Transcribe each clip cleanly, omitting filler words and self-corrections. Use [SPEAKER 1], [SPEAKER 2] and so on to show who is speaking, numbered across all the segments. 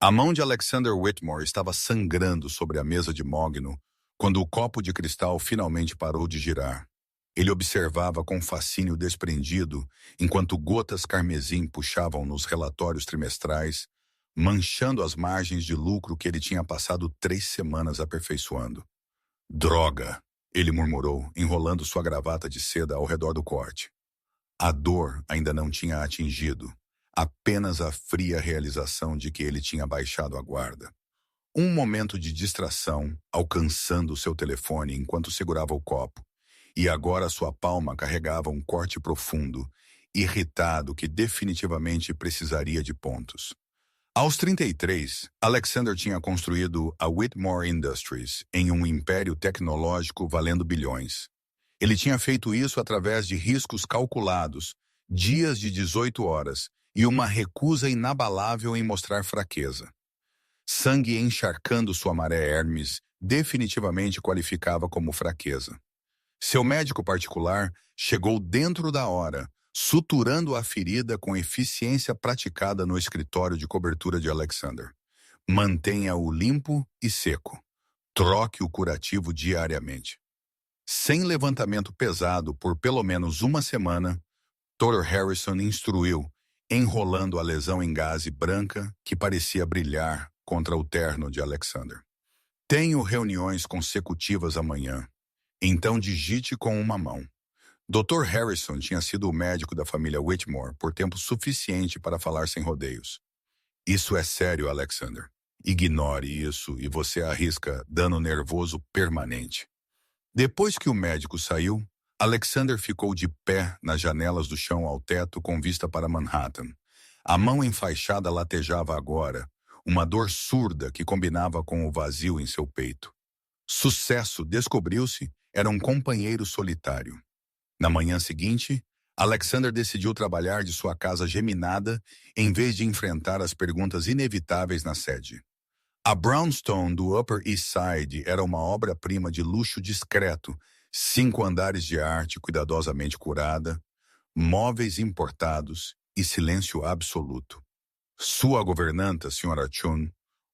[SPEAKER 1] A mão de Alexander Whitmore estava sangrando sobre a mesa de mogno quando o copo de cristal finalmente parou de girar. Ele observava com fascínio desprendido enquanto gotas carmesim puxavam nos relatórios trimestrais, manchando as margens de lucro que ele tinha passado 3 semanas aperfeiçoando. Droga! Ele murmurou, enrolando sua gravata de seda ao redor do corte. A dor ainda não tinha atingido, apenas a fria realização de que ele tinha baixado a guarda. Um momento de distração, alcançando seu telefone enquanto segurava o copo, e agora sua palma carregava um corte profundo, irritado que definitivamente precisaria de pontos. Aos 33, Alexander tinha construído a Whitmore Industries em um império tecnológico valendo bilhões. Ele tinha feito isso através de riscos calculados, dias de 18 horas e uma recusa inabalável em mostrar fraqueza. Sangue encharcando sua maré Hermes definitivamente qualificava como fraqueza. Seu médico particular chegou dentro da hora, suturando a ferida com eficiência praticada no escritório de cobertura de Alexander. Mantenha-o limpo e seco. Troque o curativo diariamente. Sem levantamento pesado por pelo menos uma semana, Dr. Harrison instruiu, enrolando a lesão em gaze branca que parecia brilhar contra o terno de Alexander. Tenho reuniões consecutivas amanhã, então digite com uma mão. Dr. Harrison tinha sido o médico da família Whitmore por tempo suficiente para falar sem rodeios. Isso é sério, Alexander. Ignore isso e você arrisca dano nervoso permanente. Depois que o médico saiu, Alexander ficou de pé nas janelas do chão ao teto com vista para Manhattan. A mão enfaixada latejava agora, uma dor surda que combinava com o vazio em seu peito. Sucesso, descobriu-se, era um companheiro solitário. Na manhã seguinte, Alexander decidiu trabalhar de sua casa geminada em vez de enfrentar as perguntas inevitáveis na sede. A brownstone do Upper East Side era uma obra-prima de luxo discreto, 5 andares de arte cuidadosamente curada, móveis importados e silêncio absoluto. Sua governanta, Sra. Chun,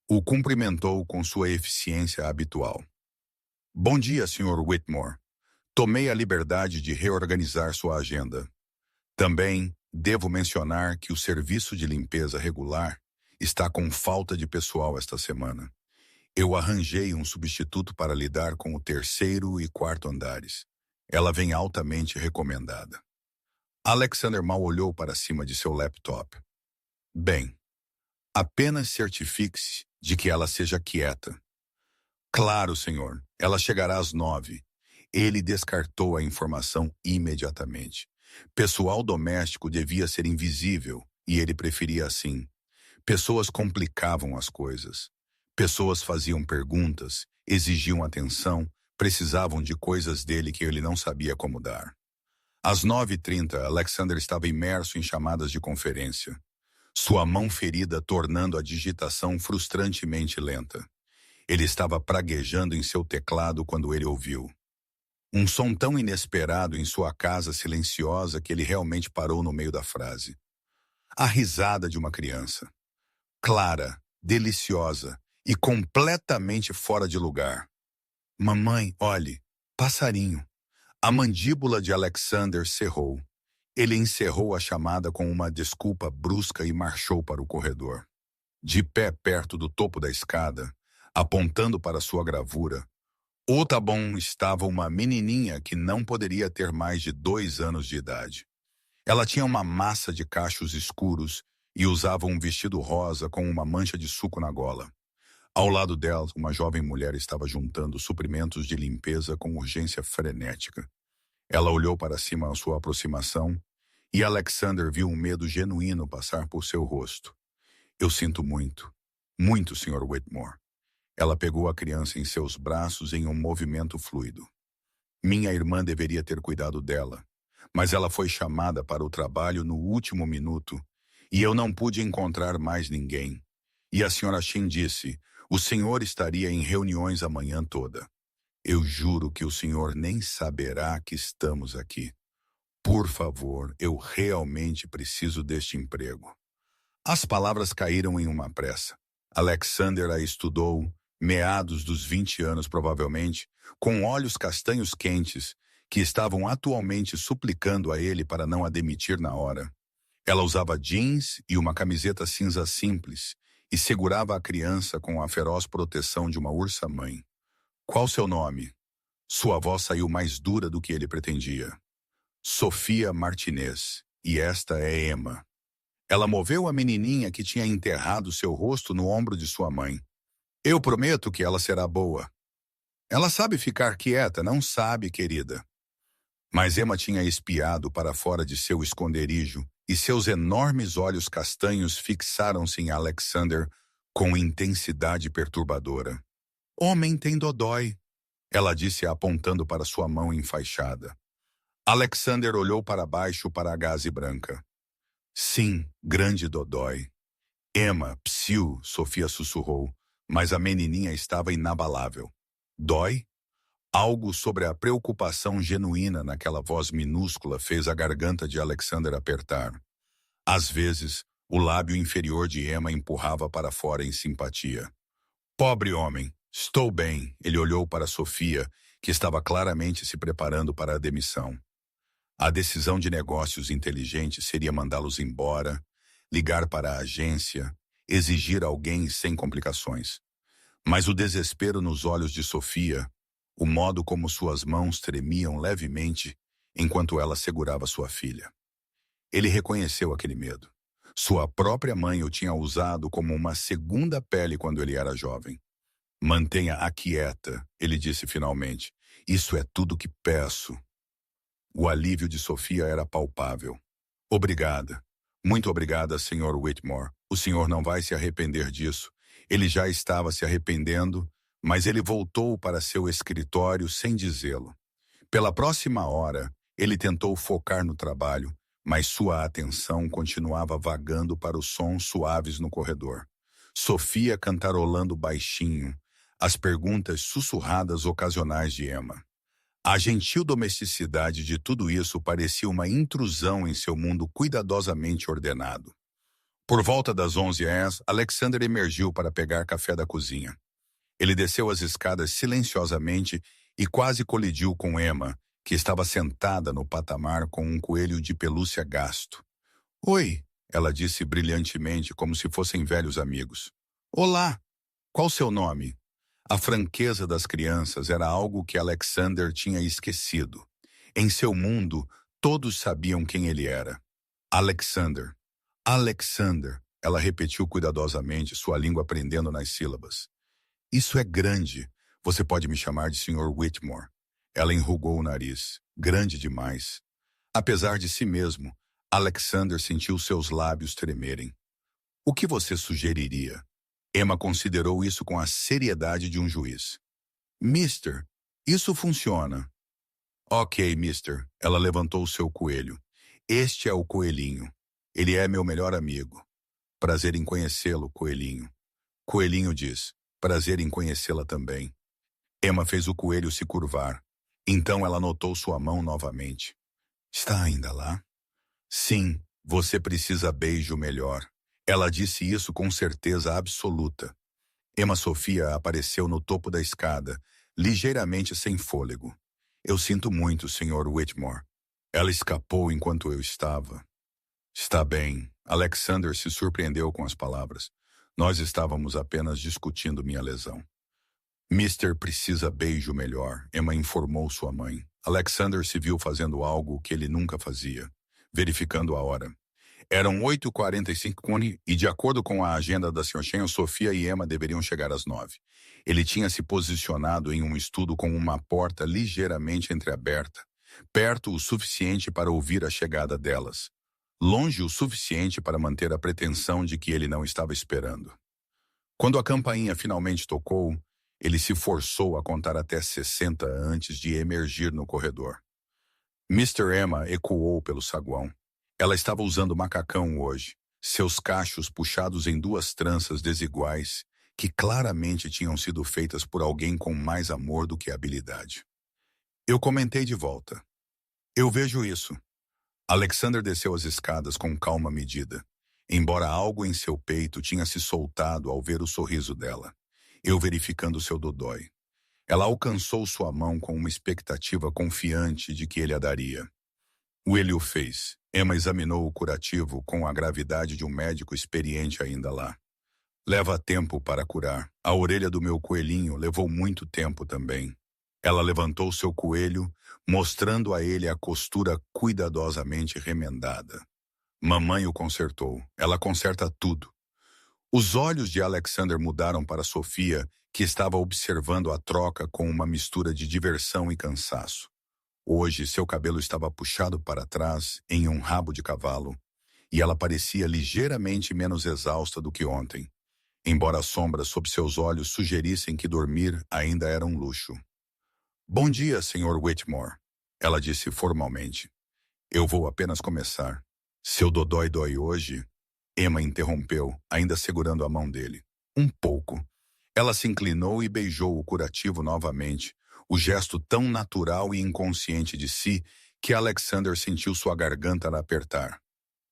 [SPEAKER 1] o cumprimentou com sua eficiência habitual. Bom dia, Sr. Whitmore. Tomei a liberdade de reorganizar sua agenda. Também devo mencionar que o serviço de limpeza regular está com falta de pessoal esta semana. Eu arranjei um substituto para lidar com o 3º e 4º andares. Ela vem altamente recomendada. Alexander mal olhou para cima de seu laptop. Bem, apenas certifique-se de que ela seja quieta. Claro, senhor. Ela chegará às 9. Ele descartou a informação imediatamente. Pessoal doméstico devia ser invisível, e ele preferia assim. Pessoas complicavam as coisas. Pessoas faziam perguntas, exigiam atenção, precisavam de coisas dele que ele não sabia como dar. Às 9h30, Alexander estava imerso em chamadas de conferência. Sua mão ferida tornando a digitação frustrantemente lenta. Ele estava praguejando em seu teclado quando ele ouviu. Um som tão inesperado em sua casa silenciosa que ele realmente parou no meio da frase. A risada de uma criança. Clara, deliciosa e completamente fora de lugar. Mamãe, olhe, passarinho. A mandíbula de Alexander cerrou. Ele encerrou a chamada com uma desculpa brusca e marchou para o corredor. De pé perto do topo da escada, apontando para sua gravura, Otabon estava uma menininha que não poderia ter mais de 2 anos de idade. Ela tinha uma massa de cachos escuros e usava um vestido rosa com uma mancha de suco na gola. Ao lado dela, uma jovem mulher estava juntando suprimentos de limpeza com urgência frenética. Ela olhou para cima à sua aproximação e Alexander viu um medo genuíno passar por seu rosto. Eu sinto muito, muito, Sr. Whitmore. Ela pegou a criança em seus braços em um movimento fluido. Minha irmã deveria ter cuidado dela, mas ela foi chamada para o trabalho no último minuto e eu não pude encontrar mais ninguém. E a Sra. Shin disse, o senhor estaria em reuniões a manhã toda. Eu juro que o senhor nem saberá que estamos aqui. Por favor, eu realmente preciso deste emprego. As palavras caíram em uma pressa. Alexander a estudou, meados dos 20 anos provavelmente, com olhos castanhos quentes, que estavam atualmente suplicando a ele para não a demitir na hora. Ela usava jeans e uma camiseta cinza simples e segurava a criança com a feroz proteção de uma ursa-mãe. Qual seu nome? Sua voz saiu mais dura do que ele pretendia. Sofia Martinez, e esta é Emma. Ela moveu a menininha que tinha enterrado seu rosto no ombro de sua mãe. Eu prometo que ela será boa. Ela sabe ficar quieta, não sabe, querida. Mas Emma tinha espiado para fora de seu esconderijo e seus enormes olhos castanhos fixaram-se em Alexander com intensidade perturbadora. Homem tem dodói, ela disse apontando para sua mão enfaixada. Alexander olhou para baixo para a gaze branca. Sim, grande dodói. Emma, psiu, Sofia sussurrou, mas a menininha estava inabalável. Dói? Algo sobre a preocupação genuína naquela voz minúscula fez a garganta de Alexander apertar. Às vezes, o lábio inferior de Emma empurrava para fora em simpatia. Pobre homem, estou bem, ele olhou para Sofia, que estava claramente se preparando para a demissão. A decisão de negócios inteligente seria mandá-los embora, ligar para a agência, exigir alguém sem complicações. Mas o desespero nos olhos de Sofia, o modo como suas mãos tremiam levemente enquanto ela segurava sua filha. Ele reconheceu aquele medo. Sua própria mãe o tinha usado como uma segunda pele quando ele era jovem. Mantenha-a quieta, ele disse finalmente. Isso é tudo que peço. O alívio de Sofia era palpável. Obrigada. Muito obrigada, Sr. Whitmore. O senhor não vai se arrepender disso. Ele já estava se arrependendo, mas ele voltou para seu escritório sem dizê-lo. Pela próxima hora, ele tentou focar no trabalho, mas sua atenção continuava vagando para os sons suaves no corredor. Sofia cantarolando baixinho, as perguntas sussurradas ocasionais de Emma. A gentil domesticidade de tudo isso parecia uma intrusão em seu mundo cuidadosamente ordenado. Por volta das 11h, Alexander emergiu para pegar café da cozinha. Ele desceu as escadas silenciosamente e quase colidiu com Emma, que estava sentada no patamar com um coelho de pelúcia gasto. Oi, ela disse brilhantemente, como se fossem velhos amigos. Olá, qual seu nome? A franqueza das crianças era algo que Alexander tinha esquecido. Em seu mundo, todos sabiam quem ele era. Alexander. Alexander, ela repetiu cuidadosamente, sua língua prendendo nas sílabas. Isso é grande. Você pode me chamar de Sr. Whitmore. Ela enrugou o nariz. Grande demais. Apesar de si mesmo, Alexander sentiu seus lábios tremerem. O que você sugeriria? Emma considerou isso com a seriedade de um juiz. Mister, isso funciona. Ok, mister. Ela levantou seu coelho. Este é o coelhinho. Ele é meu melhor amigo. Prazer em conhecê-lo, coelhinho. Coelhinho diz, prazer em conhecê-la também. Emma fez o coelho se curvar. Então ela notou sua mão novamente. Está ainda lá? Sim, você precisa beijo melhor. Ela disse isso com certeza absoluta. Emma Sofia apareceu no topo da escada, ligeiramente sem fôlego. Eu sinto muito, Sr. Whitmore. Ela escapou enquanto eu estava. Está bem. Alexander se surpreendeu com as palavras. Nós estávamos apenas discutindo minha lesão. Mister precisa beijo melhor, Emma informou sua mãe. Alexander se viu fazendo algo que ele nunca fazia, verificando a hora. Eram 8h45 e, de acordo com a agenda da Sr. Chen, Sofia e Emma deveriam chegar às 9h. Ele tinha se posicionado em um estudo com uma porta ligeiramente entreaberta, perto o suficiente para ouvir a chegada delas, longe o suficiente para manter a pretensão de que ele não estava esperando. Quando a campainha finalmente tocou, ele se forçou a contar até 60 antes de emergir no corredor. Mr. Emma ecoou pelo saguão. Ela estava usando macacão hoje, seus cachos puxados em 2 tranças desiguais, que claramente tinham sido feitas por alguém com mais amor do que habilidade. Eu comentei de volta. Eu vejo isso. Alexander desceu as escadas com calma medida. embora algo em seu peito tinha se soltado ao ver o sorriso dela. Eu verificando seu dodói. Ela alcançou sua mão com uma expectativa confiante de que ele a daria. Ele o fez. Emma examinou o curativo com a gravidade de um médico experiente ainda lá. Leva tempo para curar. A orelha do meu coelhinho levou muito tempo também. Ela levantou seu coelho, mostrando a ele a costura cuidadosamente remendada. Mamãe o consertou. Ela conserta tudo. Os olhos de Alexander mudaram para Sofia, que estava observando a troca com uma mistura de diversão e cansaço. Hoje, seu cabelo estava puxado para trás, em um rabo de cavalo, e ela parecia ligeiramente menos exausta do que ontem, embora as sombras sob seus olhos sugerissem que dormir ainda era um luxo. Bom dia, Sr. Whitmore, ela disse formalmente. Eu vou apenas começar. Seu dodói dói hoje? Emma interrompeu, ainda segurando a mão dele. Um pouco. Ela se inclinou e beijou o curativo novamente, o gesto tão natural e inconsciente de si que Alexander sentiu sua garganta a apertar.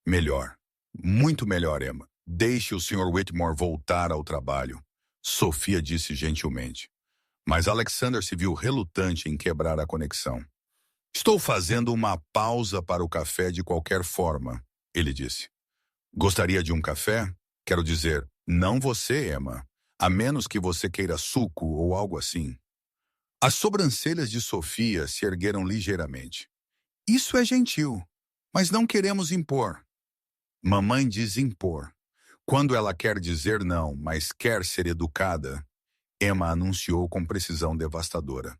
[SPEAKER 1] Melhor. Muito melhor, Emma. Deixe o Sr. Whitmore voltar ao trabalho, Sofia disse gentilmente. Mas Alexander se viu relutante em quebrar a conexão. Estou fazendo uma pausa para o café de qualquer forma, ele disse. Gostaria de um café? Quero dizer, não você, Emma, a menos que você queira suco ou algo assim. As sobrancelhas de Sofia se ergueram ligeiramente. Isso é gentil, mas não queremos impor. Mamãe diz impor. Quando ela quer dizer não, mas quer ser educada, Emma anunciou com precisão devastadora.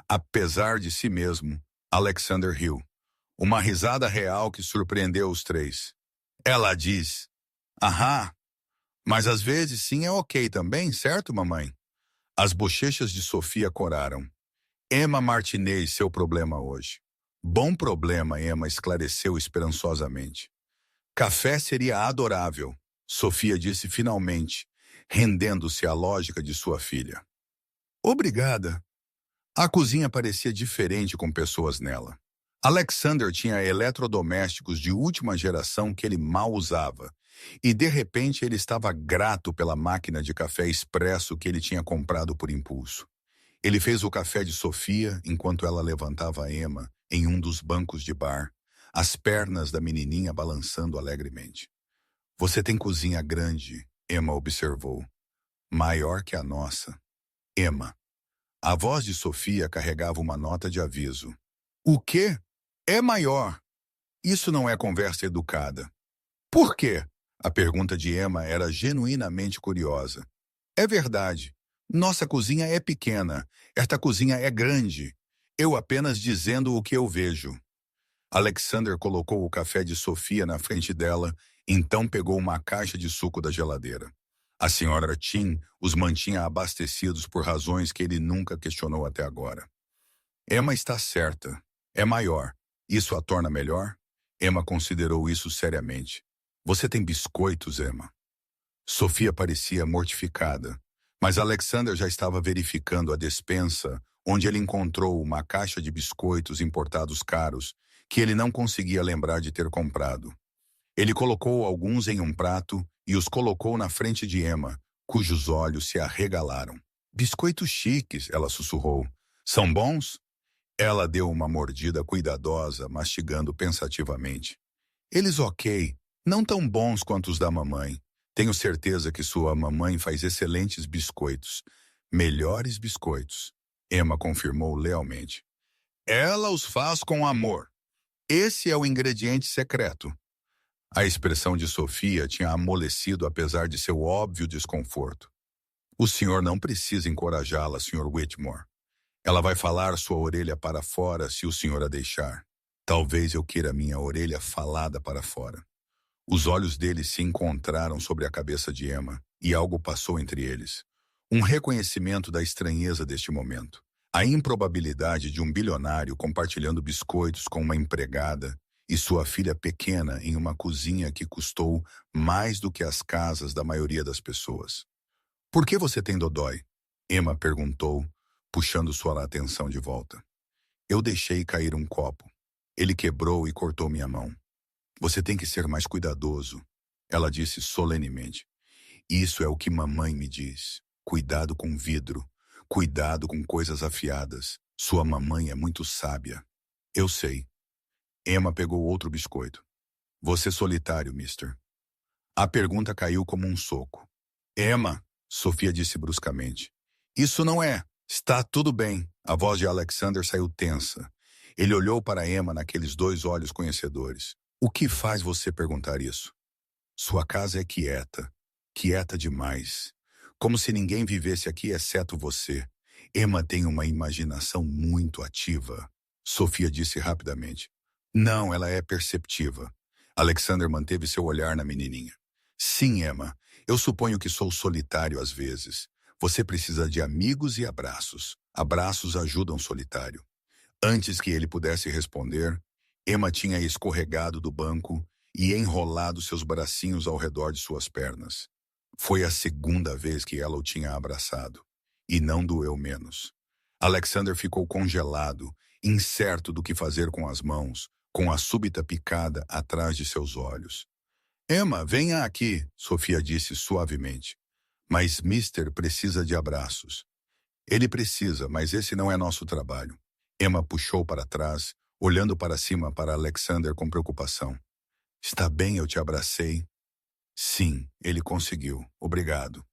[SPEAKER 1] Apesar de si mesmo, Alexander riu. Uma risada real que surpreendeu os três. Ela diz, ahá, mas às vezes sim é ok também, certo, mamãe? As bochechas de Sofia coraram. Emma Martinez, seu problema hoje. Bom problema, Emma esclareceu esperançosamente. Café seria adorável, Sofia disse finalmente, rendendo-se à lógica de sua filha. Obrigada. A cozinha parecia diferente com pessoas nela. Alexander tinha eletrodomésticos de última geração que ele mal usava, e de repente ele estava grato pela máquina de café expresso que ele tinha comprado por impulso. Ele fez o café de Sofia enquanto ela levantava a Emma em um dos bancos de bar, as pernas da menininha balançando alegremente. Você tem cozinha grande, Emma observou. Maior que a nossa. Emma. A voz de Sofia carregava uma nota de aviso. O quê? É maior. Isso não é conversa educada. Por quê? A pergunta de Emma era genuinamente curiosa. É verdade. Nossa cozinha é pequena. Esta cozinha é grande. Eu apenas dizendo o que eu vejo. Alexander colocou o café de Sofia na frente dela, então pegou uma caixa de suco da geladeira. A senhora Tim os mantinha abastecidos por razões que ele nunca questionou até agora. Emma está certa. É maior. Isso a torna melhor? Emma considerou isso seriamente. Você tem biscoitos, Emma? Sofia parecia mortificada, mas Alexander já estava verificando a despensa, onde ele encontrou uma caixa de biscoitos importados caros, que ele não conseguia lembrar de ter comprado. Ele colocou alguns em um prato e os colocou na frente de Emma, cujos olhos se arregalaram. Biscoitos chiques, ela sussurrou. São bons? Ela deu uma mordida cuidadosa, mastigando pensativamente. Eles ok, não tão bons quanto os da mamãe. Tenho certeza que sua mamãe faz excelentes biscoitos. Melhores biscoitos. Emma confirmou lealmente. Ela os faz com amor. Esse é o ingrediente secreto. A expressão de Sofia tinha amolecido apesar de seu óbvio desconforto. O senhor não precisa encorajá-la, Sr. Whitmore. Ela vai falar sua orelha para fora se o senhor a deixar. Talvez eu queira minha orelha falada para fora. Os olhos dele se encontraram sobre a cabeça de Emma, e algo passou entre eles. Um reconhecimento da estranheza deste momento. A improbabilidade de um bilionário compartilhando biscoitos com uma empregada e sua filha pequena em uma cozinha que custou mais do que as casas da maioria das pessoas. Por que você tem dodói? Emma perguntou, puxando sua atenção de volta. Eu deixei cair um copo. Ele quebrou e cortou minha mão. Você tem que ser mais cuidadoso. Ela disse solenemente. Isso é o que mamãe me diz. Cuidado com vidro. Cuidado com coisas afiadas. Sua mamãe é muito sábia. Eu sei. Emma pegou outro biscoito. Você solitário, mister. A pergunta caiu como um soco. Emma, Sofia disse bruscamente. Isso não é. Está tudo bem. A voz de Alexander saiu tensa. Ele olhou para Emma naqueles dois olhos conhecedores. O que faz você perguntar isso? Sua casa é quieta. Quieta demais. Como se ninguém vivesse aqui exceto você. Emma tem uma imaginação muito ativa. Sofia disse rapidamente. Não, ela é perceptiva. Alexander manteve seu olhar na menininha. Sim, Emma. Eu suponho que sou solitário às vezes. Você precisa de amigos e abraços. Abraços ajudam solitário. Antes que ele pudesse responder, Emma tinha escorregado do banco e enrolado seus bracinhos ao redor de suas pernas. Foi a segunda vez que ela o tinha abraçado. E não doeu menos. Alexander ficou congelado, incerto do que fazer com as mãos, com a súbita picada atrás de seus olhos. Emma, venha aqui, Sofia disse suavemente. Mas Mister precisa de abraços. Ele precisa, mas esse não é nosso trabalho. Emma puxou para trás, olhando para cima para Alexander com preocupação. Está bem, eu te abracei. Sim, ele conseguiu. Obrigado.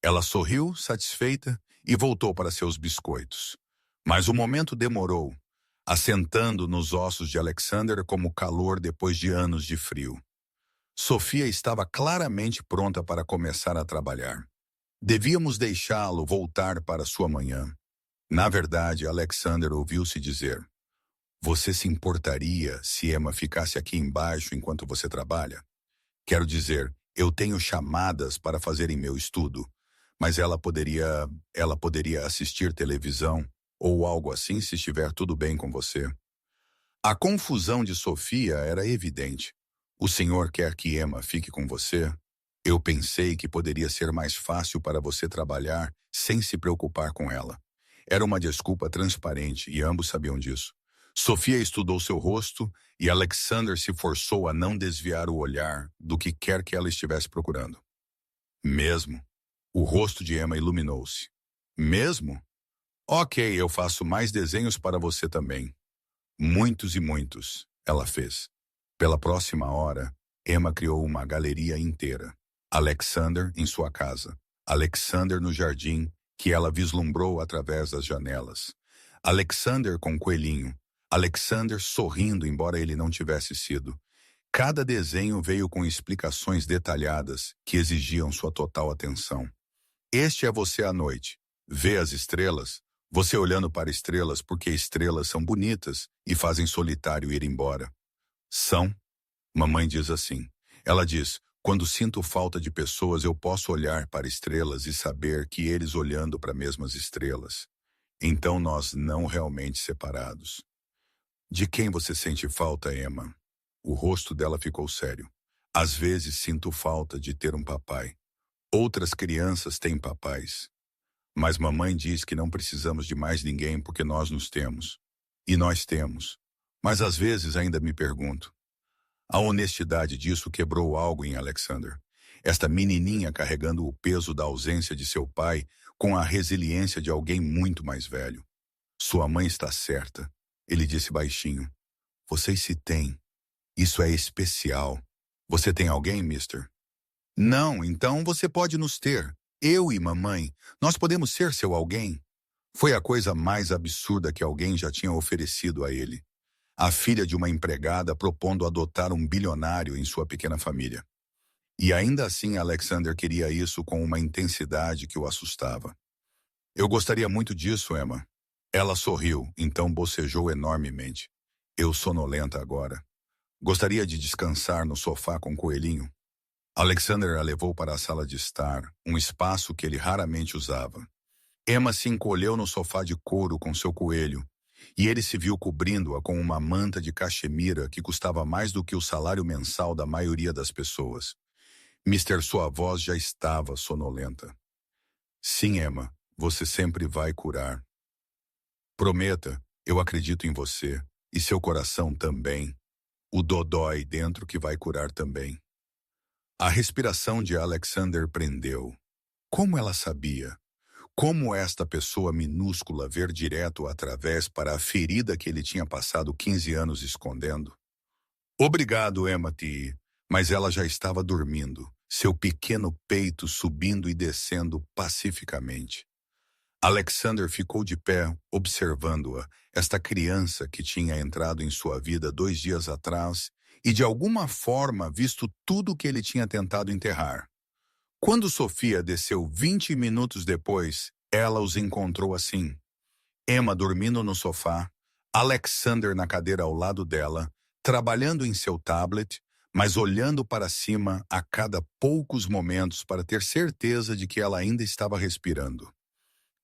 [SPEAKER 1] Ela sorriu, satisfeita, e voltou para seus biscoitos. Mas o momento demorou, assentando nos ossos de Alexander como calor depois de anos de frio. Sofia estava claramente pronta para começar a trabalhar. Devíamos deixá-lo voltar para sua manhã. Na verdade, Alexander ouviu-se dizer, você se importaria se Emma ficasse aqui embaixo enquanto você trabalha? Quero dizer, eu tenho chamadas para fazer em meu estudo, mas ela poderia assistir televisão ou algo assim se estiver tudo bem com você. A confusão de Sofia era evidente. O senhor quer que Emma fique com você? Eu pensei que poderia ser mais fácil para você trabalhar sem se preocupar com ela. Era uma desculpa transparente e ambos sabiam disso. Sofia estudou seu rosto e Alexander se forçou a não desviar o olhar do que quer que ela estivesse procurando. Mesmo? O rosto de Emma iluminou-se. Mesmo? Ok, eu faço mais desenhos para você também. Muitos e muitos, ela fez. Pela próxima hora, Emma criou uma galeria inteira. Alexander em sua casa. Alexander no jardim, que ela vislumbrou através das janelas. Alexander com o coelhinho. Alexander sorrindo, embora ele não tivesse sido. Cada desenho veio com explicações detalhadas que exigiam sua total atenção. Este é você à noite. Vê as estrelas? Você olhando para estrelas porque estrelas são bonitas e fazem solitário ir embora. São? Mamãe diz assim. Ela diz, quando sinto falta de pessoas eu posso olhar para estrelas e saber que eles olhando para as mesmas estrelas. Então nós não realmente separados. De quem você sente falta, Emma? O rosto dela ficou sério. Às vezes sinto falta de ter um papai. Outras crianças têm papais. Mas mamãe diz que não precisamos de mais ninguém porque nós nos temos. E nós temos. Mas às vezes ainda me pergunto. A honestidade disso quebrou algo em Alexander. Esta menininha carregando o peso da ausência de seu pai com a resiliência de alguém muito mais velho. Sua mãe está certa, ele disse baixinho. Vocês se têm. Isso é especial. Você tem alguém, mister? Não, então você pode nos ter. Eu e mamãe, nós podemos ser seu alguém. Foi a coisa mais absurda que alguém já tinha oferecido a ele. A filha de uma empregada propondo adotar um bilionário em sua pequena família. E ainda assim Alexander queria isso com uma intensidade que o assustava. Eu gostaria muito disso, Emma. Ela sorriu, então bocejou enormemente. Eu sonolenta agora. Gostaria de descansar no sofá com o coelhinho. Alexander a levou para a sala de estar, um espaço que ele raramente usava. Emma se encolheu no sofá de couro com seu coelho, e ele se viu cobrindo-a com uma manta de cachemira que custava mais do que o salário mensal da maioria das pessoas. Mister, sua voz já estava sonolenta. Sim, Emma, você sempre vai curar. Prometa, eu acredito em você, e seu coração também. O dodói dentro que vai curar também. A respiração de Alexander prendeu. Como ela sabia? Como esta pessoa minúscula ver direto através para a ferida que ele tinha passado 15 anos escondendo? Obrigado, Emma T. Mas ela já estava dormindo, seu pequeno peito subindo e descendo pacificamente. Alexander ficou de pé, observando-a, esta criança que tinha entrado em sua vida 2 dias atrás e de alguma forma visto tudo que ele tinha tentado enterrar. Quando Sofia desceu 20 minutos depois, ela os encontrou assim. Emma dormindo no sofá, Alexander na cadeira ao lado dela, trabalhando em seu tablet, mas olhando para cima a cada poucos momentos para ter certeza de que ela ainda estava respirando.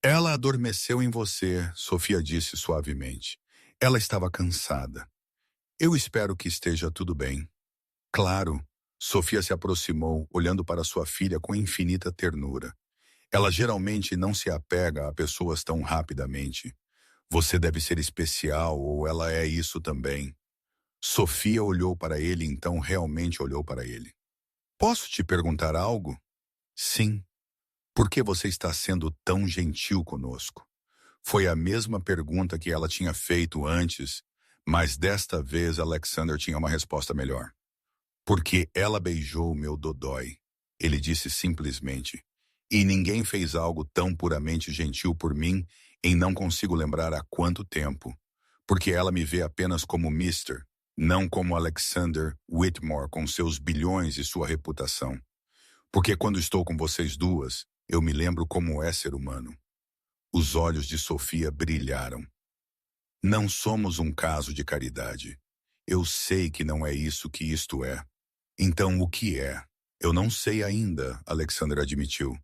[SPEAKER 1] Ela adormeceu em você, Sofia disse suavemente. Ela estava cansada. Eu espero que esteja tudo bem. Claro. Sofia se aproximou, olhando para sua filha com infinita ternura. Ela geralmente não se apega a pessoas tão rapidamente. Você deve ser especial, ou ela é isso também. Sofia olhou para ele, então realmente olhou para ele. Posso te perguntar algo? Sim. Por que você está sendo tão gentil conosco? Foi a mesma pergunta que ela tinha feito antes, mas desta vez Alexander tinha uma resposta melhor. Porque ela beijou meu dodói, ele disse simplesmente. E ninguém fez algo tão puramente gentil por mim em não consigo lembrar há quanto tempo. Porque ela me vê apenas como Mister, não como Alexander Whitmore com seus bilhões e sua reputação. Porque quando estou com vocês duas, eu me lembro como é ser humano. Os olhos de Sofia brilharam. Não somos um caso de caridade. Eu sei que não é isso que isto é. Então, o que é? Eu não sei ainda, Alexander admitiu.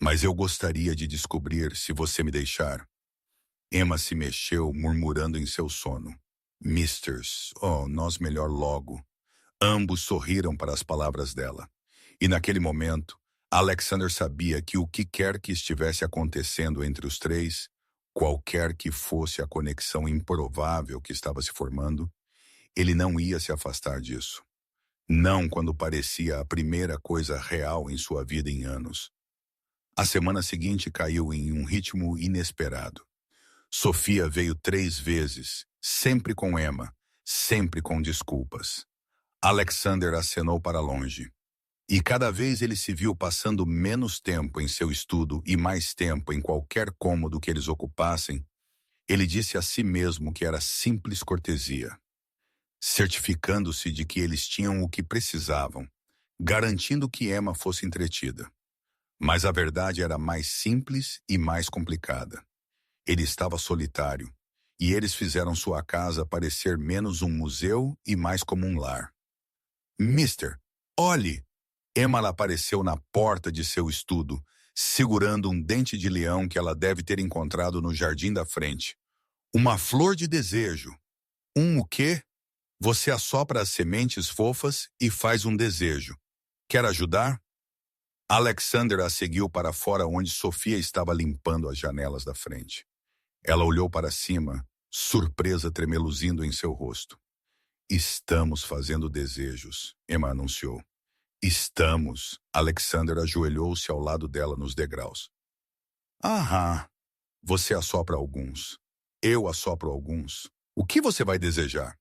[SPEAKER 1] Mas eu gostaria de descobrir se você me deixar. Emma se mexeu, murmurando em seu sono. Misters, oh, nós melhor logo. Ambos sorriram para as palavras dela. E naquele momento, Alexander sabia que o que quer que estivesse acontecendo entre os três, qualquer que fosse a conexão improvável que estava se formando, ele não ia se afastar disso. Não quando parecia a primeira coisa real em sua vida em anos. A semana seguinte caiu em um ritmo inesperado. Sofia veio 3 vezes, sempre com Emma, sempre com desculpas. Alexander acenou para longe. E cada vez ele se viu passando menos tempo em seu estudo e mais tempo em qualquer cômodo que eles ocupassem, ele disse a si mesmo que era simples cortesia. Certificando-se de que eles tinham o que precisavam, garantindo que Emma fosse entretida. Mas a verdade era mais simples e mais complicada. Ele estava solitário, e eles fizeram sua casa parecer menos um museu e mais como um lar. Mister, olhe! Emma apareceu na porta de seu estudo, segurando um dente de leão que ela deve ter encontrado no jardim da frente. Uma flor de desejo. O quê? Você assopra as sementes fofas e faz um desejo. Quer ajudar? Alexander a seguiu para fora onde Sofia estava limpando as janelas da frente. Ela olhou para cima, surpresa tremeluzindo em seu rosto. Estamos fazendo desejos, Emma anunciou. Estamos. Alexander ajoelhou-se ao lado dela nos degraus. Aham. Você assopra alguns. Eu assopro alguns. O que você vai desejar?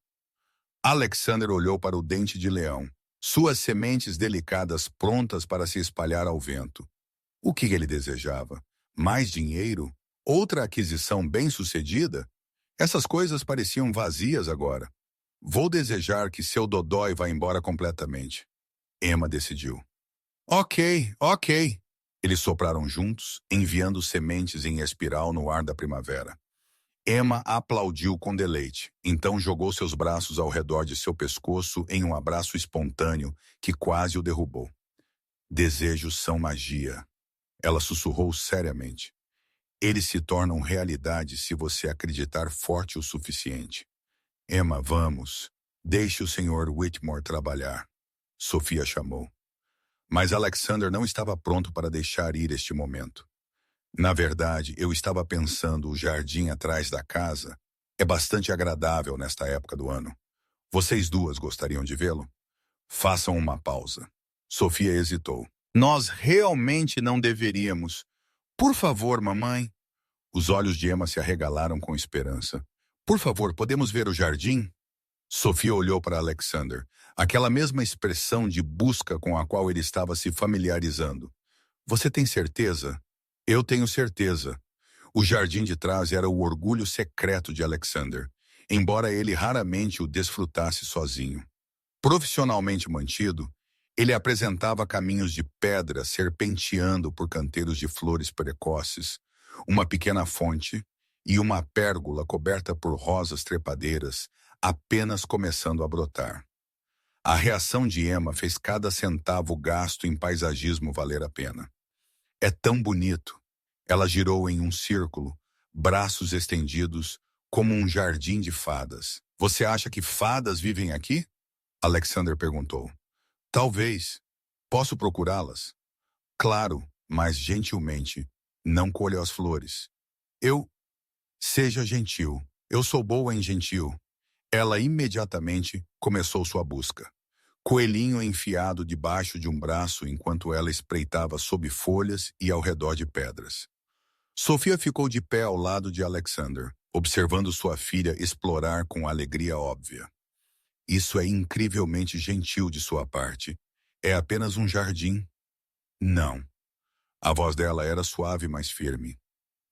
[SPEAKER 1] Alexander olhou para o dente de leão, suas sementes delicadas prontas para se espalhar ao vento. O que ele desejava? Mais dinheiro? Outra aquisição bem-sucedida? Essas coisas pareciam vazias agora. Vou desejar que seu dodói vá embora completamente. Emma decidiu. Ok. Eles sopraram juntos, enviando sementes em espiral no ar da primavera. Emma aplaudiu com deleite, então jogou seus braços ao redor de seu pescoço em um abraço espontâneo que quase o derrubou. Desejos são magia. Ela sussurrou seriamente. Eles se tornam realidade se você acreditar forte o suficiente. Emma, vamos. Deixe o Sr. Whitmore trabalhar. Sofia chamou. Mas Alexander não estava pronto para deixar ir este momento. Na verdade, eu estava pensando, o jardim atrás da casa é bastante agradável nesta época do ano. Vocês duas gostariam de vê-lo? Façam uma pausa. Sofia hesitou. Nós realmente não deveríamos. Por favor, mamãe. Os olhos de Emma se arregalaram com esperança. Por favor, podemos ver o jardim? Sofia olhou para Alexander, aquela mesma expressão de busca com a qual ele estava se familiarizando. Você tem certeza? Eu tenho certeza. O jardim de trás era o orgulho secreto de Alexander, embora ele raramente o desfrutasse sozinho. Profissionalmente mantido, ele apresentava caminhos de pedra serpenteando por canteiros de flores precoces, uma pequena fonte e uma pérgola coberta por rosas trepadeiras, apenas começando a brotar. A reação de Emma fez cada centavo gasto em paisagismo valer a pena. É tão bonito. Ela girou em um círculo, braços estendidos, como um jardim de fadas. Você acha que fadas vivem aqui? Alexander perguntou. Talvez. Posso procurá-las? Claro, mas gentilmente. Não colha as flores. Seja gentil. Eu sou boa em gentil. Ela imediatamente começou sua busca. Coelhinho enfiado debaixo de um braço enquanto ela espreitava sob folhas e ao redor de pedras. Sofia ficou de pé ao lado de Alexander, observando sua filha explorar com alegria óbvia. Isso é incrivelmente gentil de sua parte. É apenas um jardim. Não. A voz dela era suave, mas firme.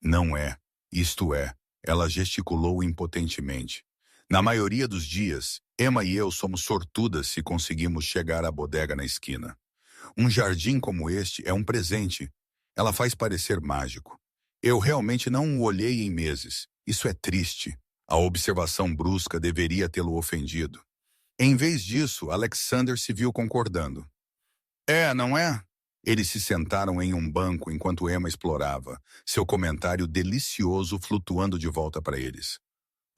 [SPEAKER 1] Não é. Isto é. Ela gesticulou impotentemente. Na maioria dos dias, Emma e eu somos sortudas se conseguimos chegar à bodega na esquina. Um jardim como este é um presente. Ela faz parecer mágico. Eu realmente não o olhei em meses. Isso é triste. A observação brusca deveria tê-lo ofendido. Em vez disso, Alexander se viu concordando. É, não é? Eles se sentaram em um banco enquanto Emma explorava, seu comentário delicioso flutuando de volta para eles.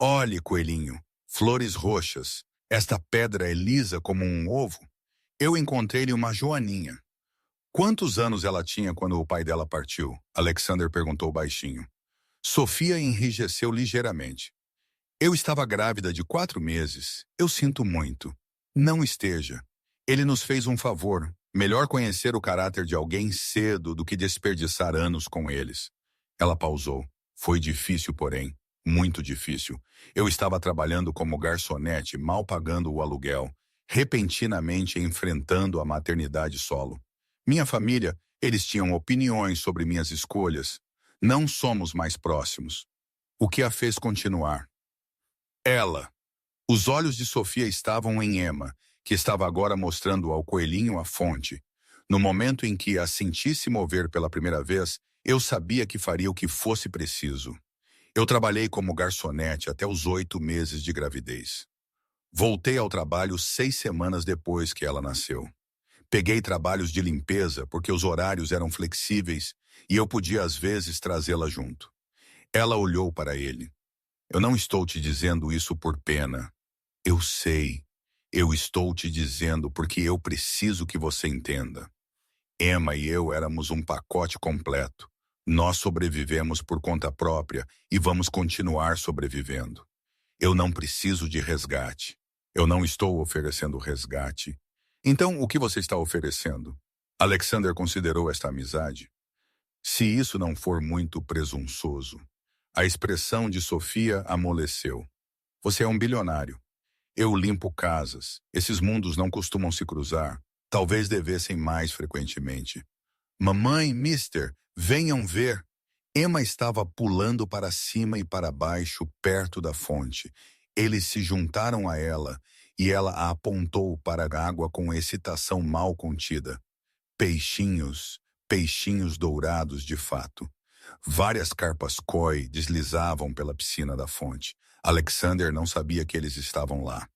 [SPEAKER 1] Olhe, coelhinho, flores roxas. Esta pedra é lisa como um ovo. Eu encontrei-lhe uma joaninha. Quantos anos ela tinha quando o pai dela partiu? Alexander perguntou baixinho. Sofia enrijeceu ligeiramente. Eu estava grávida de 4 meses. Eu sinto muito. Não esteja. Ele nos fez um favor. Melhor conhecer o caráter de alguém cedo do que desperdiçar anos com eles. Ela pausou. Foi difícil, porém. Muito difícil. Eu estava trabalhando como garçonete, mal pagando o aluguel, repentinamente enfrentando a maternidade solo. Minha família, eles tinham opiniões sobre minhas escolhas. Não somos mais próximos. O que a fez continuar? Ela. Os olhos de Sofia estavam em Emma, que estava agora mostrando ao coelhinho a fonte. No momento em que a sentisse mover pela primeira vez, eu sabia que faria o que fosse preciso. Eu trabalhei como garçonete até os 8 meses de gravidez. Voltei ao trabalho 6 semanas depois que ela nasceu. Peguei trabalhos de limpeza porque os horários eram flexíveis e eu podia às vezes trazê-la junto. Ela olhou para ele. Eu não estou te dizendo isso por pena. Eu sei. Eu estou te dizendo porque eu preciso que você entenda. Emma e eu éramos um pacote completo. Nós sobrevivemos por conta própria e vamos continuar sobrevivendo. Eu não preciso de resgate. Eu não estou oferecendo resgate. Então, o que você está oferecendo? Alexander considerou esta amizade. Se isso não for muito presunçoso. A expressão de Sofia amoleceu. Você é um bilionário. Eu limpo casas. Esses mundos não costumam se cruzar. Talvez devessem mais frequentemente. Mamãe, mister, venham ver. Emma estava pulando para cima e para baixo, perto da fonte. Eles se juntaram a ela, e ela a apontou para a água com excitação mal contida. Peixinhos, peixinhos dourados de fato. Várias carpas koi deslizavam pela piscina da fonte. Alexander não sabia que eles estavam lá.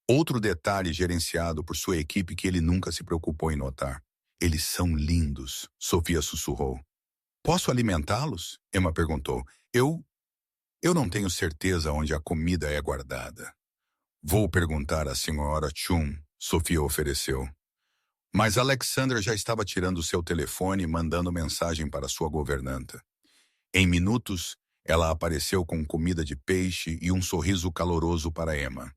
[SPEAKER 1] Outro detalhe gerenciado por sua equipe que ele nunca se preocupou em notar. Eles são lindos, Sofia sussurrou. Posso alimentá-los? Emma perguntou. Eu não tenho certeza onde a comida é guardada. Vou perguntar à senhora Chun, Sofia ofereceu. Mas Alexander já estava tirando seu telefone e mandando mensagem para sua governanta. Em minutos, ela apareceu com comida de peixe e um sorriso caloroso para Emma.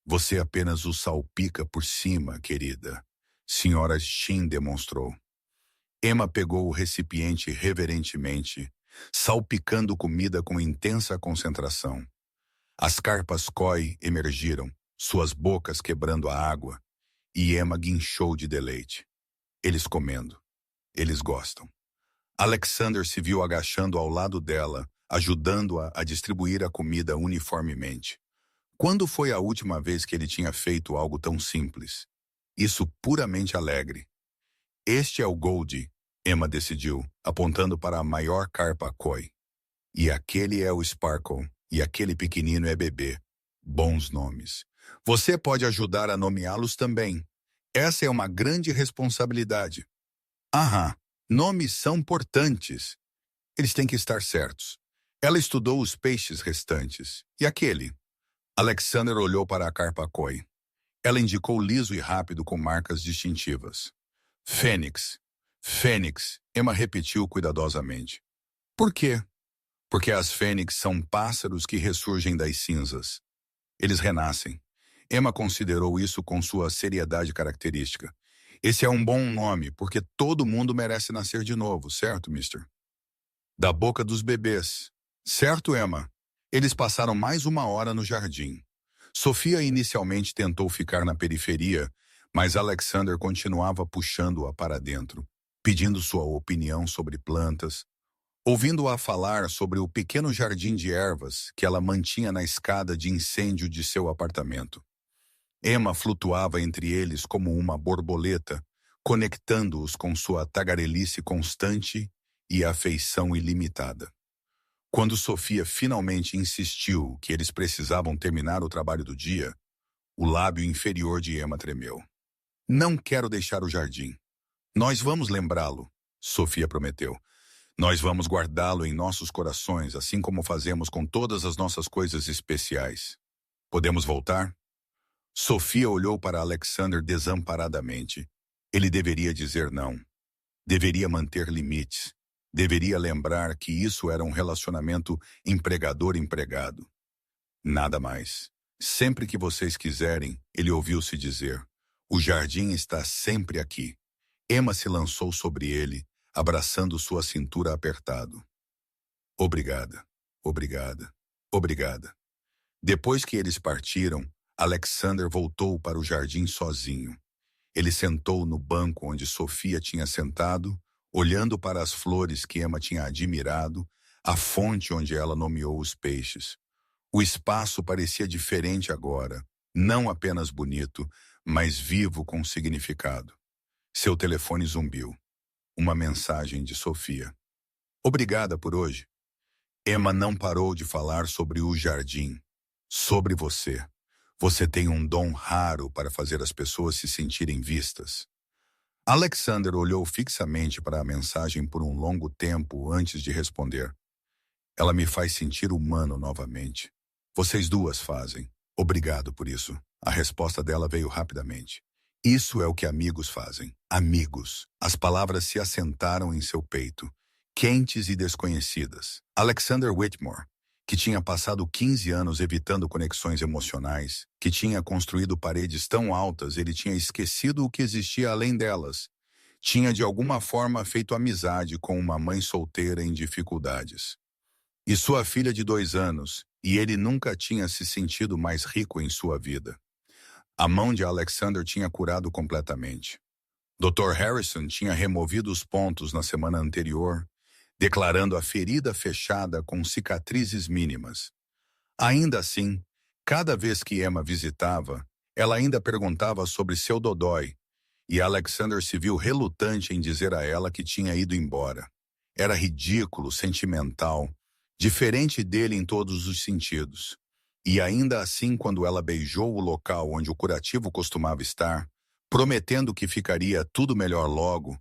[SPEAKER 1] Você apenas o salpica por cima, querida. Senhora Shin demonstrou. Emma pegou o recipiente reverentemente, salpicando comida com intensa concentração. As carpas koi emergiram, suas bocas quebrando a água, e Emma guinchou de deleite. Eles comendo. Eles gostam. Alexander se viu agachando ao lado dela, ajudando-a a distribuir a comida uniformemente. Quando foi a última vez que ele tinha feito algo tão simples? Isso puramente alegre. Este é o Goldie, Emma decidiu, apontando para a maior carpa koi. E aquele é o Sparkle, e aquele pequenino é Bebê. Bons nomes. Você pode ajudar a nomeá-los também. Essa é uma grande responsabilidade. Aham, nomes são importantes. Eles têm que estar certos. Ela estudou os peixes restantes. E aquele? Alexander olhou para a carpa koi. Ela indicou liso e rápido com marcas distintivas. Fênix. Fênix, Emma repetiu cuidadosamente. Por quê? Porque as fênix são pássaros que ressurgem das cinzas. Eles renascem. Emma considerou isso com sua seriedade característica. Esse é um bom nome, porque todo mundo merece nascer de novo, certo, mister? Da boca dos bebês. Certo, Emma? Eles passaram mais 1 hora no jardim. Sofia inicialmente tentou ficar na periferia, mas Alexander continuava puxando-a para dentro, pedindo sua opinião sobre plantas, ouvindo-a falar sobre o pequeno jardim de ervas que ela mantinha na escada de incêndio de seu apartamento. Emma flutuava entre eles como uma borboleta, conectando-os com sua tagarelice constante e afeição ilimitada. Quando Sofia finalmente insistiu que eles precisavam terminar o trabalho do dia, o lábio inferior de Emma tremeu. Não quero deixar o jardim. Nós vamos lembrá-lo, Sofia prometeu. Nós vamos guardá-lo em nossos corações, assim como fazemos com todas as nossas coisas especiais. Podemos voltar? Sofia olhou para Alexander desamparadamente. Ele deveria dizer não. Deveria manter limites. Deveria lembrar que isso era um relacionamento empregador-empregado. Nada mais. Sempre que vocês quiserem, ele ouviu-se dizer. O jardim está sempre aqui. Emma se lançou sobre ele, abraçando sua cintura apertado. Obrigada, obrigada, obrigada. Depois que eles partiram, Alexander voltou para o jardim sozinho. Ele sentou no banco onde Sofia tinha sentado, olhando para as flores que Emma tinha admirado, a fonte onde ela nomeou os peixes. O espaço parecia diferente agora, não apenas bonito, mas vivo com significado. Seu telefone zumbiu. Uma mensagem de Sofia. Obrigada por hoje. Emma não parou de falar sobre o jardim, sobre você. Você tem um dom raro para fazer as pessoas se sentirem vistas. Alexander olhou fixamente para a mensagem por um longo tempo antes de responder. Ela me faz sentir humano novamente. Vocês duas fazem. Obrigado por isso. A resposta dela veio rapidamente. Isso é o que amigos fazem. Amigos. As palavras se assentaram em seu peito, quentes e desconhecidas. Alexander Whitmore, que tinha passado 15 anos evitando conexões emocionais, que tinha construído paredes tão altas, ele tinha esquecido o que existia além delas. Tinha de alguma forma feito amizade com uma mãe solteira em dificuldades. E sua filha de 2 anos, e ele nunca tinha se sentido mais rico em sua vida. A mão de Alexander tinha curado completamente. Dr. Harrison tinha removido os pontos na semana anterior, declarando a ferida fechada com cicatrizes mínimas. Ainda assim, cada vez que Emma visitava, ela ainda perguntava sobre seu dodói, e Alexander se viu relutante em dizer a ela que tinha ido embora. Era ridículo, sentimental, diferente dele em todos os sentidos. E ainda assim, quando ela beijou o local onde o curativo costumava estar, prometendo que ficaria tudo melhor logo,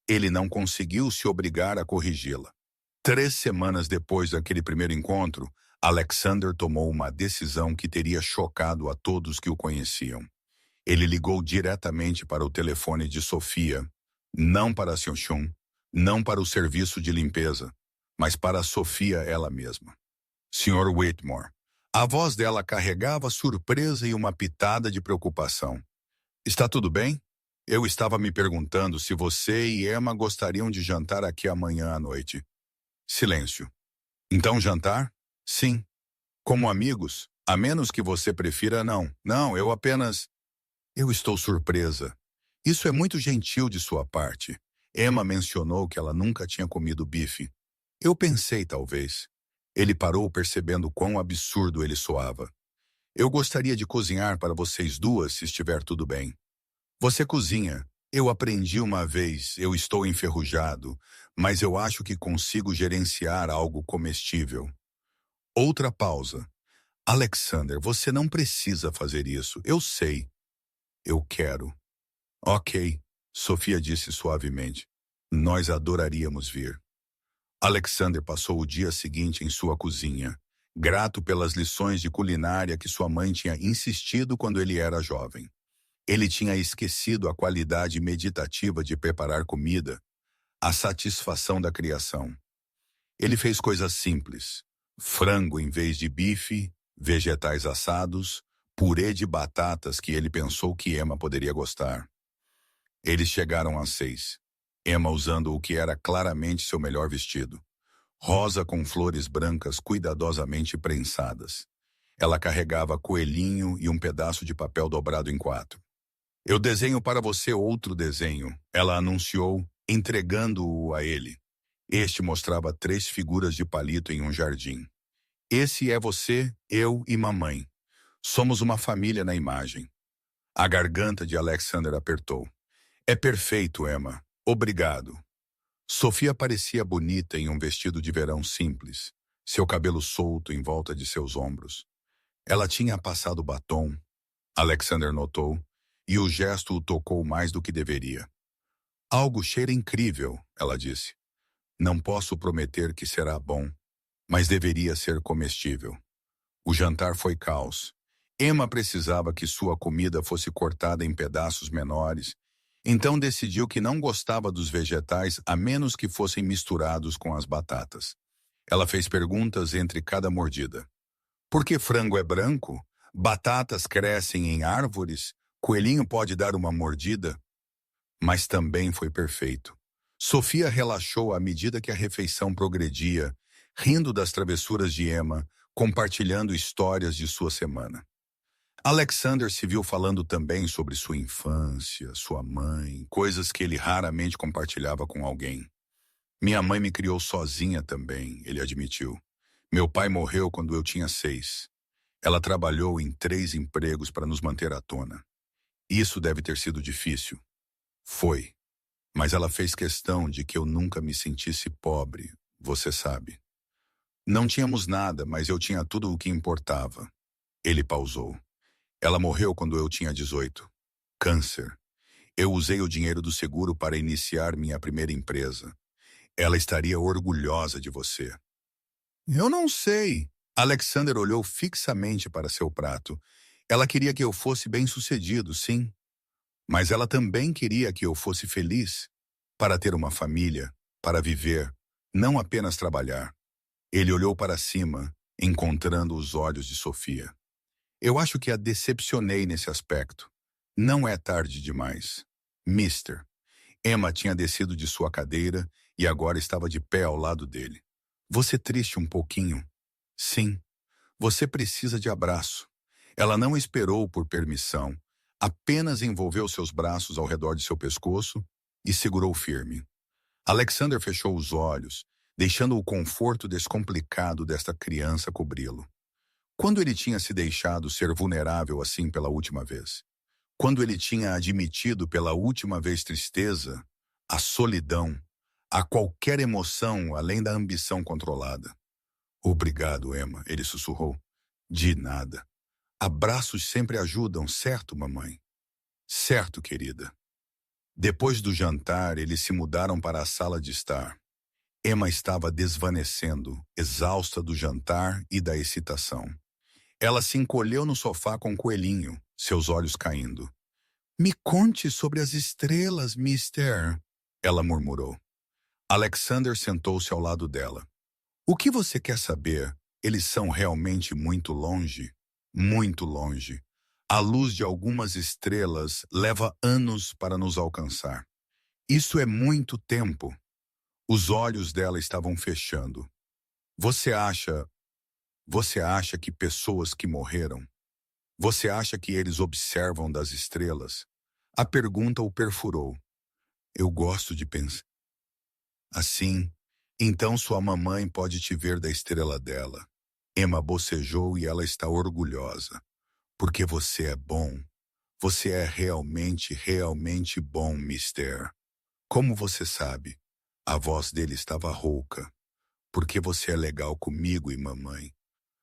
[SPEAKER 1] ele não conseguiu se obrigar a corrigi-la. 3 semanas depois daquele primeiro encontro, Alexander tomou uma decisão que teria chocado a todos que o conheciam. Ele ligou diretamente para o telefone de Sofia, não para Xiong-Chun, não para o serviço de limpeza, mas para Sofia ela mesma. Sr. Whitmore. A voz dela carregava surpresa e uma pitada de preocupação. Está tudo bem? Eu estava me perguntando se você e Emma gostariam de jantar aqui amanhã à noite. Silêncio. Então jantar? Sim. Como amigos? A menos que você prefira não. Não, eu apenas... Eu estou surpresa. Isso é muito gentil de sua parte. Emma mencionou que ela nunca tinha comido bife. Eu pensei, talvez. Ele parou percebendo quão absurdo ele soava. Eu gostaria de cozinhar para vocês duas se estiver tudo bem. Você cozinha. Eu aprendi uma vez, eu estou enferrujado, mas eu acho que consigo gerenciar algo comestível. Outra pausa. Alexander, você não precisa fazer isso. Eu sei. Eu quero. Ok, Sofia disse suavemente. Nós adoraríamos vir. Alexander passou o dia seguinte em sua cozinha, grato pelas lições de culinária que sua mãe tinha insistido quando ele era jovem. Ele tinha esquecido a qualidade meditativa de preparar comida, a satisfação da criação. Ele fez coisas simples: frango em vez de bife, vegetais assados, purê de batatas que ele pensou que Emma poderia gostar. Eles chegaram às 6. Emma usando o que era claramente seu melhor vestido. Rosa com flores brancas cuidadosamente prensadas. Ela carregava coelhinho e um pedaço de papel dobrado em 4. Eu desenho para você outro desenho, ela anunciou, entregando-o a ele. Este mostrava 3 figuras de palito em um jardim. Esse é você, eu e mamãe. Somos uma família na imagem. A garganta de Alexander apertou. É perfeito, Emma. Obrigado. Sofia parecia bonita em um vestido de verão simples, seu cabelo solto em volta de seus ombros. Ela tinha passado batom, Alexander notou, e o gesto o tocou mais do que deveria. Algo cheira incrível, ela disse. Não posso prometer que será bom, mas deveria ser comestível. O jantar foi caos. Emma precisava que sua comida fosse cortada em pedaços menores, então decidiu que não gostava dos vegetais a menos que fossem misturados com as batatas. Ela fez perguntas entre cada mordida. Por que frango é branco? Batatas crescem em árvores? Coelhinho pode dar uma mordida? Mas também foi perfeito. Sofia relaxou à medida que a refeição progredia, rindo das travessuras de Emma, compartilhando histórias de sua semana. Alexander se viu falando também sobre sua infância, sua mãe, coisas que ele raramente compartilhava com alguém. Minha mãe me criou sozinha também, ele admitiu. Meu pai morreu quando eu tinha 6. Ela trabalhou em 3 empregos para nos manter à tona. Isso deve ter sido difícil. Foi. Mas ela fez questão de que eu nunca me sentisse pobre, você sabe. Não tínhamos nada, mas eu tinha tudo o que importava. Ele pausou. Ela morreu quando eu tinha 18. Câncer. Eu usei o dinheiro do seguro para iniciar minha primeira empresa. Ela estaria orgulhosa de você. Eu não sei. Alexander olhou fixamente para seu prato. Ela queria que eu fosse bem-sucedido, sim. Mas ela também queria que eu fosse feliz, para ter uma família, para viver, não apenas trabalhar. Ele olhou para cima, encontrando os olhos de Sofia. Eu acho que a decepcionei nesse aspecto. Não é tarde demais. Mister. Emma tinha descido de sua cadeira e agora estava de pé ao lado dele. Você triste um pouquinho? Sim. Você precisa de abraço. Ela não esperou por permissão. Apenas envolveu seus braços ao redor de seu pescoço e segurou firme. Alexander fechou os olhos, deixando o conforto descomplicado desta criança cobri-lo. Quando ele tinha se deixado ser vulnerável assim pela última vez? Quando ele tinha admitido pela última vez tristeza, a solidão, a qualquer emoção além da ambição controlada? Obrigado, Emma, ele sussurrou. De nada. Abraços sempre ajudam, certo, mamãe? Certo, querida. Depois do jantar, eles se mudaram para a sala de estar. Emma estava desvanecendo, exausta do jantar e da excitação. Ela se encolheu no sofá com o coelhinho, seus olhos caindo. Me conte sobre as estrelas, mister, ela murmurou. Alexander sentou-se ao lado dela. O que você quer saber? Eles são realmente muito longe? Muito longe. A luz de algumas estrelas leva anos para nos alcançar. Isso é muito tempo. Os olhos dela estavam fechando. Você acha, você acha que pessoas que morreram, você acha que eles observam das estrelas? A pergunta o perfurou. Eu gosto de pensar assim. Então sua mamãe pode te ver da estrela dela. Emma bocejou e ela está orgulhosa. Porque você é bom. Você é realmente, realmente bom, Mister. Como você sabe? A voz dele estava rouca. Porque você é legal comigo e mamãe.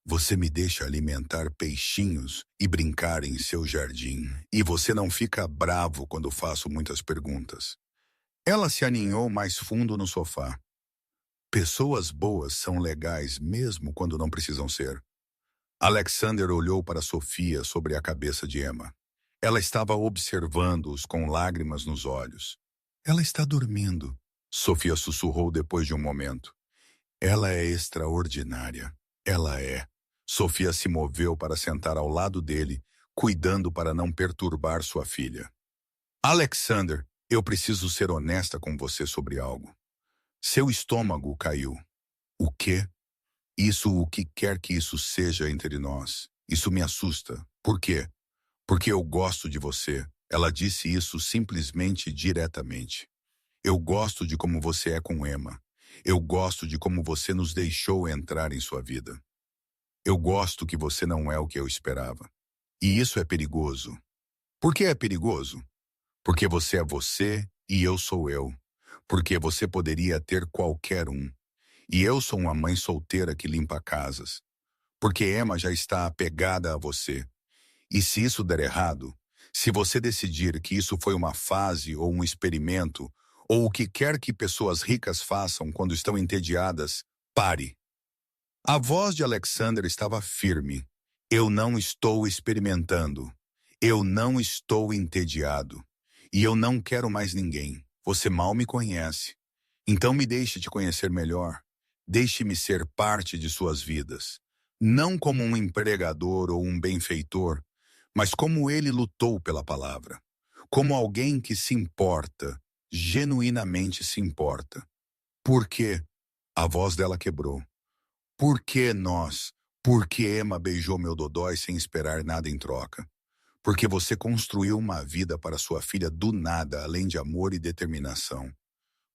[SPEAKER 1] Você me deixa alimentar peixinhos e brincar em seu jardim. E você não fica bravo quando faço muitas perguntas. Ela se aninhou mais fundo no sofá. Pessoas boas são legais mesmo quando não precisam ser. Alexander olhou para Sofia sobre a cabeça de Emma. Ela estava observando-os com lágrimas nos olhos. Ela está dormindo, Sofia sussurrou depois de um momento. Ela é extraordinária. Ela é. Sofia se moveu para sentar ao lado dele, cuidando para não perturbar sua filha. Alexander, eu preciso ser honesta com você sobre algo. Seu estômago caiu. O quê? Isso, o que quer que isso seja entre nós. Isso me assusta. Por quê? Porque eu gosto de você. Ela disse isso simplesmente diretamente. Eu gosto de como você é com Emma. Eu gosto de como você nos deixou entrar em sua vida. Eu gosto que você não é o que eu esperava. E isso é perigoso. Por que é perigoso? Porque você é você e eu sou eu. Porque você poderia ter qualquer um. E eu sou uma mãe solteira que limpa casas. Porque Emma já está apegada a você. E se isso der errado, se você decidir que isso foi uma fase ou um experimento, ou o que quer que pessoas ricas façam quando estão entediadas, pare. A voz de Alexander estava firme. Eu não estou experimentando. Eu não estou entediado. E eu não quero mais ninguém. Você mal me conhece. Então me deixe te conhecer melhor. Deixe-me ser parte de suas vidas. Não como um empregador ou um benfeitor, mas como ele lutou pela palavra. Como alguém que se importa, genuinamente se importa. Por quê? A voz dela quebrou. Por que nós? Porque Emma beijou meu dodói sem esperar nada em troca. Porque você construiu uma vida para sua filha do nada, além de amor e determinação.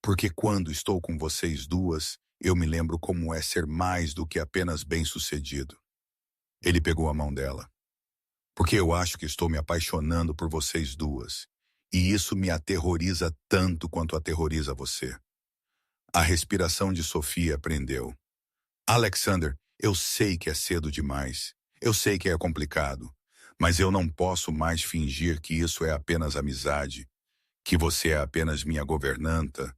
[SPEAKER 1] Porque quando estou com vocês duas, eu me lembro como é ser mais do que apenas bem-sucedido. Ele pegou a mão dela. Porque eu acho que estou me apaixonando por vocês duas. E isso me aterroriza tanto quanto aterroriza você. A respiração de Sofia prendeu. Alexander, eu sei que é cedo demais. Eu sei que é complicado. Mas eu não posso mais fingir que isso é apenas amizade. Que você é apenas minha governanta.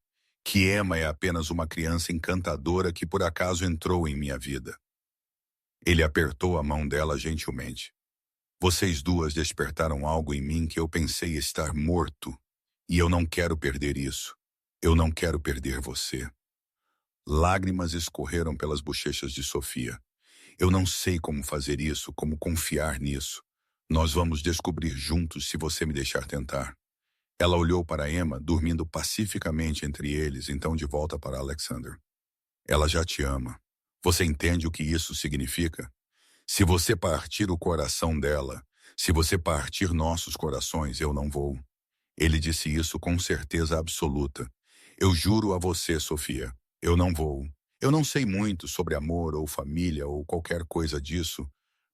[SPEAKER 1] Que Emma é apenas uma criança encantadora que por acaso entrou em minha vida. Ele apertou a mão dela gentilmente. Vocês duas despertaram algo em mim que eu pensei estar morto. E eu não quero perder isso. Eu não quero perder você. Lágrimas escorreram pelas bochechas de Sofia. Eu não sei como fazer isso, como confiar nisso. Nós vamos descobrir juntos se você me deixar tentar. Ela olhou para Emma, dormindo pacificamente entre eles, então de volta para Alexander. Ela já te ama. Você entende o que isso significa? Se você partir o coração dela, se você partir nossos corações, eu não vou. Ele disse isso com certeza absoluta. Eu juro a você, Sofia, eu não vou. Eu não sei muito sobre amor ou família ou qualquer coisa disso,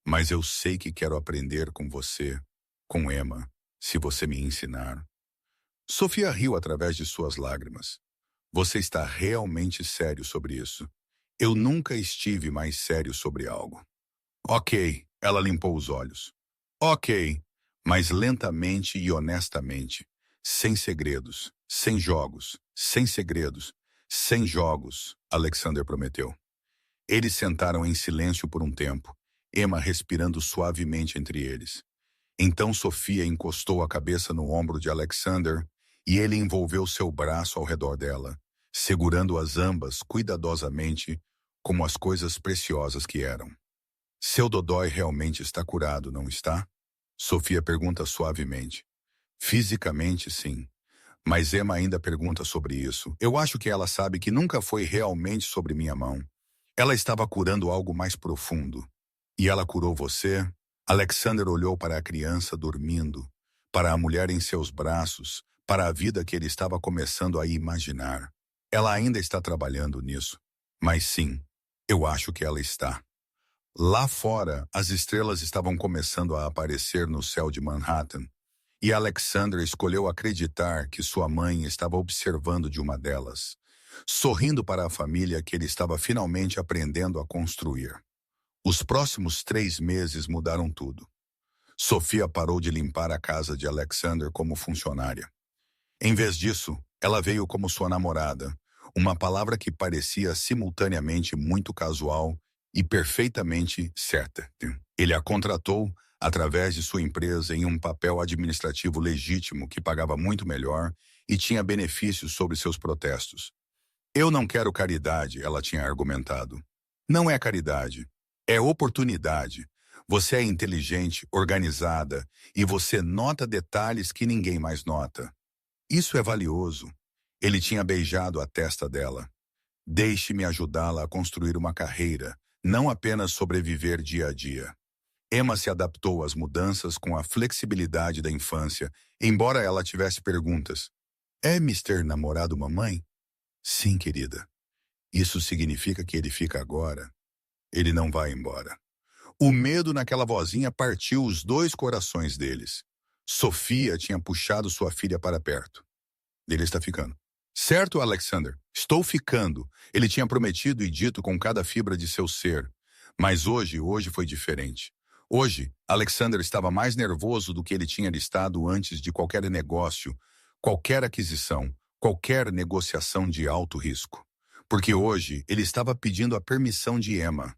[SPEAKER 1] mas eu sei que quero aprender com você, com Emma, se você me ensinar. Sofia riu através de suas lágrimas. Você está realmente sério sobre isso. Eu nunca estive mais sério sobre algo. Ok, ela limpou os olhos. Ok, mas lentamente e honestamente, sem segredos, sem jogos, sem segredos, sem jogos, Alexander prometeu. Eles sentaram em silêncio por um tempo, Emma respirando suavemente entre eles. Então Sofia encostou a cabeça no ombro de Alexander e ele envolveu seu braço ao redor dela, segurando-as ambas cuidadosamente como as coisas preciosas que eram. Seu dodói realmente está curado, não está? Sofia pergunta suavemente. Fisicamente, sim. Mas Emma ainda pergunta sobre isso. Eu acho que ela sabe que nunca foi realmente sobre minha mão. Ela estava curando algo mais profundo. E ela curou você? Alexander olhou para a criança dormindo, para a mulher em seus braços, para a vida que ele estava começando a imaginar. Ela ainda está trabalhando nisso. Mas sim, eu acho que ela está. Lá fora, as estrelas estavam começando a aparecer no céu de Manhattan, e Alexander escolheu acreditar que sua mãe estava observando de uma delas, sorrindo para a família que ele estava finalmente aprendendo a construir. Os próximos 3 meses mudaram tudo. Sofia parou de limpar a casa de Alexander como funcionária. Em vez disso, ela veio como sua namorada, uma palavra que parecia simultaneamente muito casual e perfeitamente certa. Ele a contratou através de sua empresa em um papel administrativo legítimo que pagava muito melhor e tinha benefícios sobre seus protestos. Eu não quero caridade, ela tinha argumentado. Não é caridade, é oportunidade. Você é inteligente, organizada e você nota detalhes que ninguém mais nota. Isso é valioso. Ele tinha beijado a testa dela. Deixe-me ajudá-la a construir uma carreira, não apenas sobreviver dia a dia. Emma se adaptou às mudanças com a flexibilidade da infância, embora ela tivesse perguntas. É Mister Namorado Mamãe? Sim, querida. Isso significa que ele fica agora. Ele não vai embora. O medo naquela vozinha partiu os dois corações deles. Sofia tinha puxado sua filha para perto. Ele está ficando. Certo, Alexander, estou ficando. Ele tinha prometido e dito com cada fibra de seu ser. Mas hoje foi diferente. Hoje, Alexander estava mais nervoso do que ele tinha estado antes de qualquer negócio, qualquer aquisição, qualquer negociação de alto risco. Porque hoje ele estava pedindo a permissão de Emma.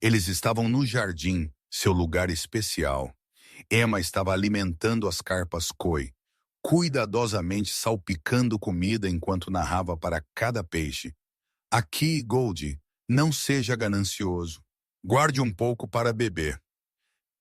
[SPEAKER 1] Eles estavam no jardim, seu lugar especial. Emma estava alimentando as carpas koi, cuidadosamente salpicando comida enquanto narrava para cada peixe. Aqui, Goldie, não seja ganancioso. Guarde um pouco para beber.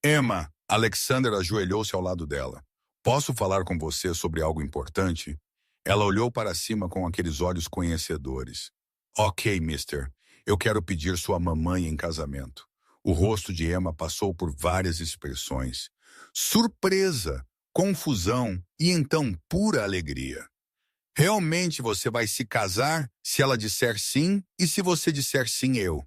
[SPEAKER 1] Emma, Alexander ajoelhou-se ao lado dela. Posso falar com você sobre algo importante? Ela olhou para cima com aqueles olhos conhecedores. Ok, mister. Eu quero pedir sua mamãe em casamento. O rosto de Emma passou por várias expressões. Surpresa, confusão e então pura alegria. Realmente você vai se casar se ela disser sim e se você disser sim eu?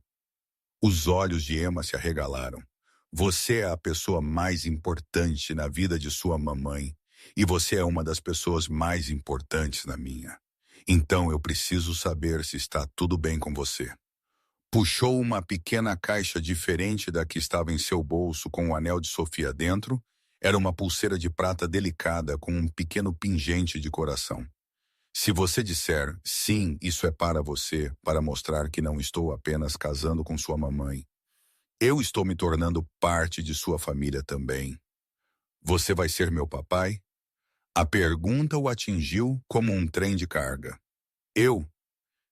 [SPEAKER 1] Os olhos de Emma se arregalaram. Você é a pessoa mais importante na vida de sua mamãe e você é uma das pessoas mais importantes na minha. Então eu preciso saber se está tudo bem com você. Puxou uma pequena caixa diferente da que estava em seu bolso com o anel de Sofia dentro. Era uma pulseira de prata delicada com um pequeno pingente de coração. Se você disser, sim, isso é para você, para mostrar que não estou apenas casando com sua mamãe. Eu estou me tornando parte de sua família também. Você vai ser meu papai? A pergunta o atingiu como um trem de carga. Eu?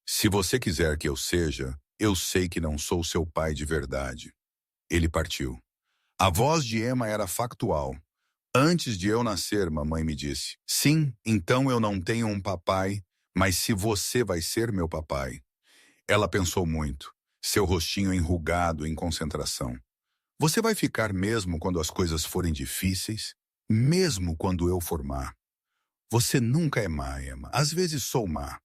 [SPEAKER 1] Se você quiser que eu seja, eu sei que não sou seu pai de verdade. Ele partiu. A voz de Emma era factual. Antes de eu nascer, mamãe me disse. Sim, então eu não tenho um papai, mas se você vai ser meu papai. Ela pensou muito, seu rostinho enrugado em concentração. Você vai ficar mesmo quando as coisas forem difíceis? Mesmo quando eu for má? Você nunca é má, Emma. Às vezes sou má.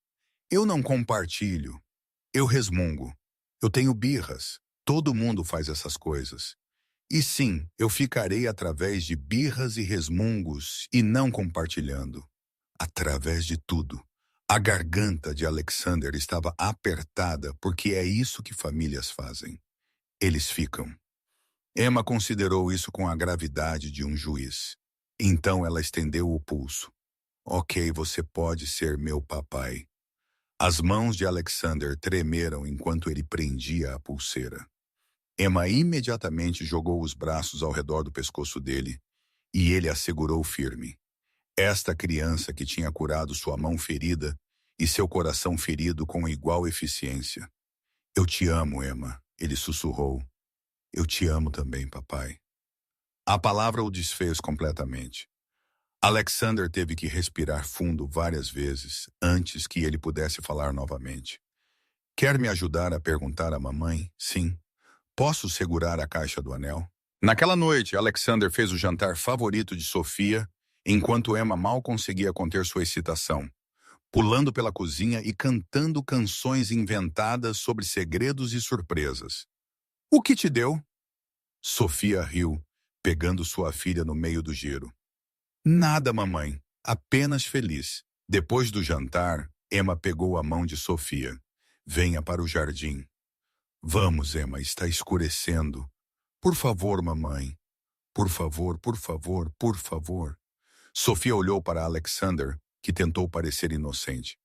[SPEAKER 1] Eu não compartilho. Eu resmungo. Eu tenho birras. Todo mundo faz essas coisas. E sim, eu ficarei através de birras e resmungos e não compartilhando. Através de tudo. A garganta de Alexander estava apertada porque é isso que famílias fazem. Eles ficam. Emma considerou isso com a gravidade de um juiz. Então ela estendeu o pulso. Ok, você pode ser meu papai. As mãos de Alexander tremeram enquanto ele prendia a pulseira. Emma imediatamente jogou os braços ao redor do pescoço dele e ele a segurou firme. Esta criança que tinha curado sua mão ferida e seu coração ferido com igual eficiência. Eu te amo, Emma, ele sussurrou. Eu te amo também, papai. A palavra o desfez completamente. Alexander teve que respirar fundo várias vezes antes que ele pudesse falar novamente. Quer me ajudar a perguntar à mamãe? Sim. Posso segurar a caixa do anel? Naquela noite, Alexander fez o jantar favorito de Sofia, enquanto Emma mal conseguia conter sua excitação, pulando pela cozinha e cantando canções inventadas sobre segredos e surpresas. O que te deu? Sofia riu, pegando sua filha no meio do giro. Nada, mamãe. Apenas feliz. Depois do jantar, Emma pegou a mão de Sofia. Venha para o jardim. Vamos, Emma, está escurecendo. Por favor, mamãe. Por favor, por favor, por favor. Sofia olhou para Alexander, que tentou parecer inocente.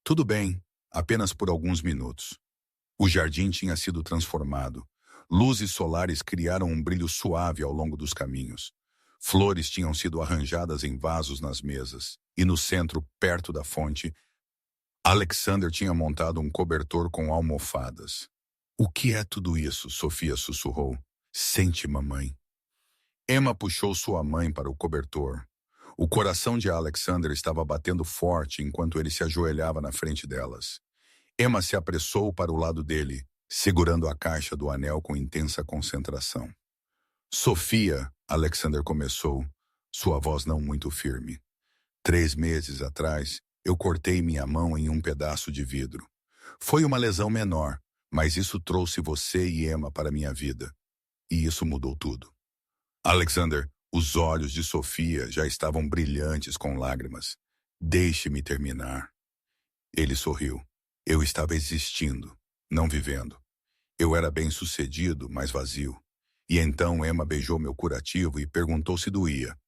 [SPEAKER 1] Tudo bem, apenas por alguns minutos. O jardim tinha sido transformado. Luzes solares criaram um brilho suave ao longo dos caminhos. Flores tinham sido arranjadas em vasos nas mesas, e no centro, perto da fonte, Alexander tinha montado um cobertor com almofadas. O que é tudo isso? Sofia sussurrou. Sente, mamãe. Emma puxou sua mãe para o cobertor. O coração de Alexander estava batendo forte enquanto ele se ajoelhava na frente delas. Emma se apressou para o lado dele, segurando a caixa do anel com intensa concentração. Sofia, Alexander começou, sua voz não muito firme. 3 meses atrás, eu cortei minha mão em um pedaço de vidro. Foi uma lesão menor, mas isso trouxe você e Emma para minha vida. E isso mudou tudo. Alexander, os olhos de Sofia já estavam brilhantes com lágrimas. Deixe-me terminar. Ele sorriu. Eu estava existindo, não vivendo. Eu era bem-sucedido, mas vazio. E então Emma beijou meu curativo e perguntou se doía.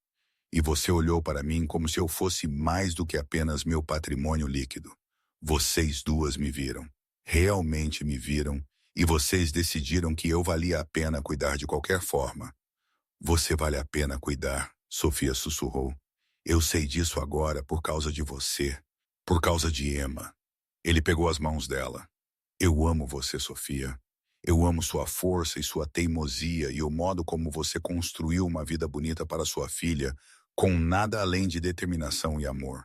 [SPEAKER 1] E você olhou para mim como se eu fosse mais do que apenas meu patrimônio líquido. Vocês duas me viram. Realmente me viram. E vocês decidiram que eu valia a pena cuidar de qualquer forma. Você vale a pena cuidar, Sofia sussurrou. Eu sei disso agora por causa de você. Por causa de Emma. Ele pegou as mãos dela. Eu amo você, Sofia. Eu amo sua força e sua teimosia e o modo como você construiu uma vida bonita para sua filha, com nada além de determinação e amor.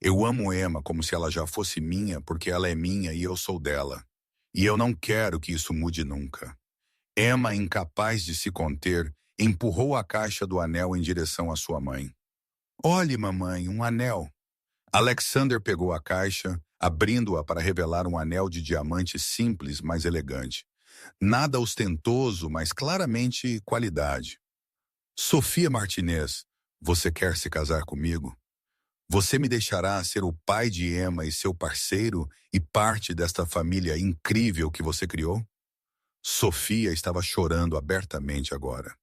[SPEAKER 1] Eu amo Emma como se ela já fosse minha, porque ela é minha e eu sou dela. E eu não quero que isso mude nunca. Emma, incapaz de se conter, empurrou a caixa do anel em direção à sua mãe. Olhe, mamãe, um anel. Alexander pegou a caixa, abrindo-a para revelar um anel de diamante simples, mas elegante. Nada ostentoso, mas claramente qualidade. Sofia Martinez, você quer se casar comigo? Você me deixará ser o pai de Emma e seu parceiro e parte desta família incrível que você criou? Sofia estava chorando abertamente agora.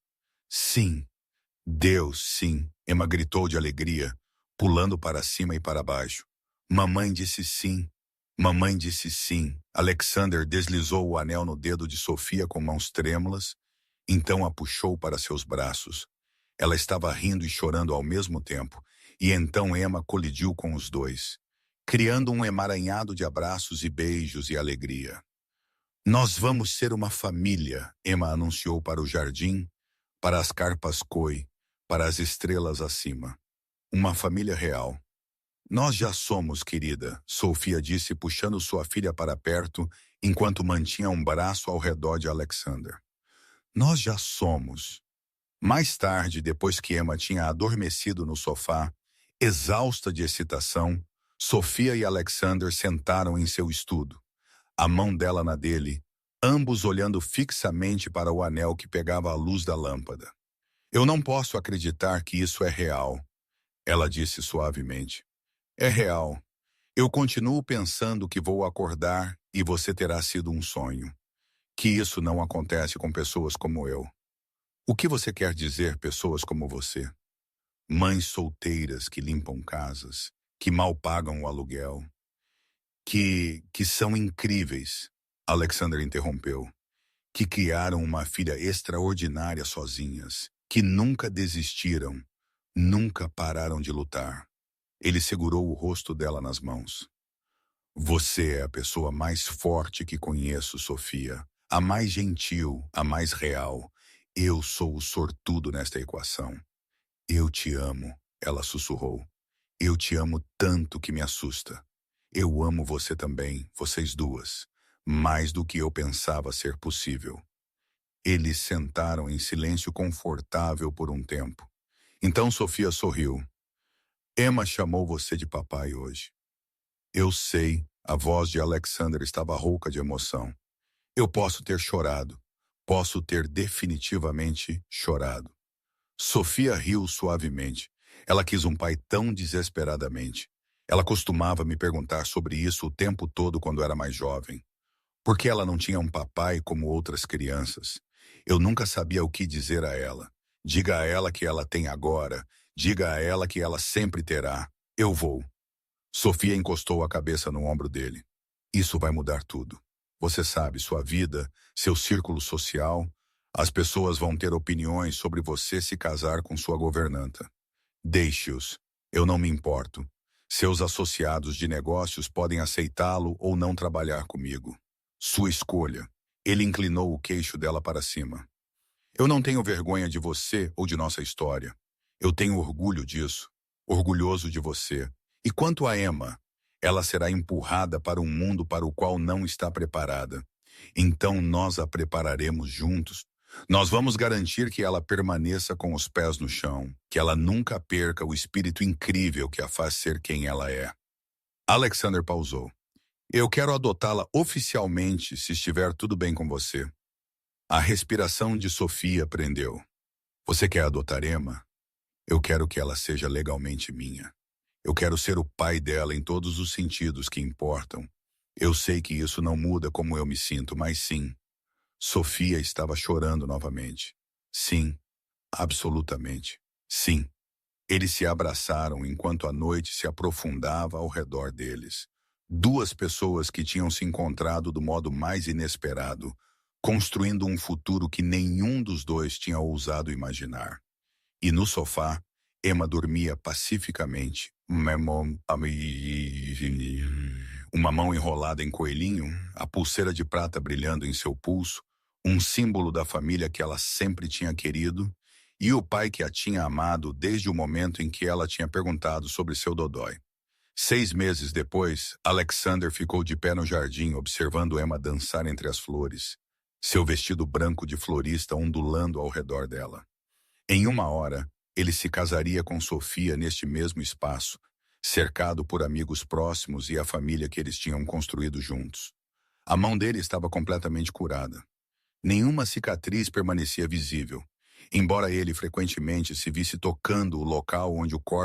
[SPEAKER 1] Sim. Deus, sim, Emma gritou de alegria, pulando para cima e para baixo. Mamãe disse sim. Mamãe disse sim. Alexander deslizou o anel no dedo de Sofia com mãos trêmulas, então a puxou para seus braços. Ela estava rindo e chorando ao mesmo tempo, e então Emma colidiu com os dois, criando um emaranhado de abraços e beijos e alegria. Nós vamos ser uma família, Emma anunciou para o jardim, para as carpas koi, para as estrelas acima. Uma família real. Nós já somos, querida, Sofia disse puxando sua filha para perto, enquanto mantinha um braço ao redor de Alexander. Nós já somos. Mais tarde, depois que Emma tinha adormecido no sofá, exausta de excitação, Sofia e Alexander sentaram em seu estudo, a mão dela na dele, ambos olhando fixamente para o anel que pegava a luz da lâmpada. Eu não posso acreditar que isso é real, ela disse suavemente. É real. Eu continuo pensando que vou acordar e você terá sido um sonho. Que isso não acontece com pessoas como eu. O que você quer dizer, pessoas como você? Mães solteiras que limpam casas, que mal pagam o aluguel, que são incríveis, Alexander interrompeu, que criaram uma filha extraordinária sozinhas, que nunca desistiram, nunca pararam de lutar. Ele segurou o rosto dela nas mãos. Você é a pessoa mais forte que conheço, Sofia, a mais gentil, a mais real. Eu sou o sortudo nesta equação. Eu te amo, ela sussurrou. Eu te amo tanto que me assusta. Eu amo você também, vocês duas, mais do que eu pensava ser possível. Eles sentaram em silêncio confortável por um tempo. Então Sofia sorriu. Emma chamou você de papai hoje. Eu sei, a voz de Alexander estava rouca de emoção. Eu posso ter chorado. Posso ter definitivamente chorado. Sofia riu suavemente. Ela quis um pai tão desesperadamente. Ela costumava me perguntar sobre isso o tempo todo quando era mais jovem. Por que ela não tinha um papai como outras crianças? Eu nunca sabia o que dizer a ela. Diga a ela que ela tem agora. Diga a ela que ela sempre terá. Eu vou. Sofia encostou a cabeça no ombro dele. Isso vai mudar tudo. Você sabe, sua vida, seu círculo social, as pessoas vão ter opiniões sobre você se casar com sua governanta. Deixe-os. Eu não me importo. Seus associados de negócios podem aceitá-lo ou não trabalhar comigo. Sua escolha. Ele inclinou o queixo dela para cima. Eu não tenho vergonha de você ou de nossa história. Eu tenho orgulho disso. Orgulhoso de você. E quanto a Emma, ela será empurrada para um mundo para o qual não está preparada. Então nós a prepararemos juntos. Nós vamos garantir que ela permaneça com os pés no chão, que ela nunca perca o espírito incrível que a faz ser quem ela é. Alexander pausou. Eu quero adotá-la oficialmente se estiver tudo bem com você. A respiração de Sofia prendeu. Você quer adotar Emma? Eu quero que ela seja legalmente minha. Eu quero ser o pai dela em todos os sentidos que importam. Eu sei que isso não muda como eu me sinto, mas sim. Sofia estava chorando novamente. Sim, absolutamente. Sim. Eles se abraçaram enquanto a noite se aprofundava ao redor deles. Duas pessoas que tinham se encontrado do modo mais inesperado, construindo um futuro que nenhum dos dois tinha ousado imaginar. E no sofá, Emma dormia pacificamente, uma mão enrolada em coelhinho, a pulseira de prata brilhando em seu pulso, um símbolo da família que ela sempre tinha querido, e o pai que a tinha amado desde o momento em que ela tinha perguntado sobre seu dodói. 6 meses depois, Alexander ficou de pé no jardim observando Emma dançar entre as flores, seu vestido branco de florista ondulando ao redor dela. Em 1 hora, ele se casaria com Sofia neste mesmo espaço, cercado por amigos próximos e a família que eles tinham construído juntos. A mão dele estava completamente curada. Nenhuma cicatriz permanecia visível, embora ele frequentemente se visse tocando o local onde o corte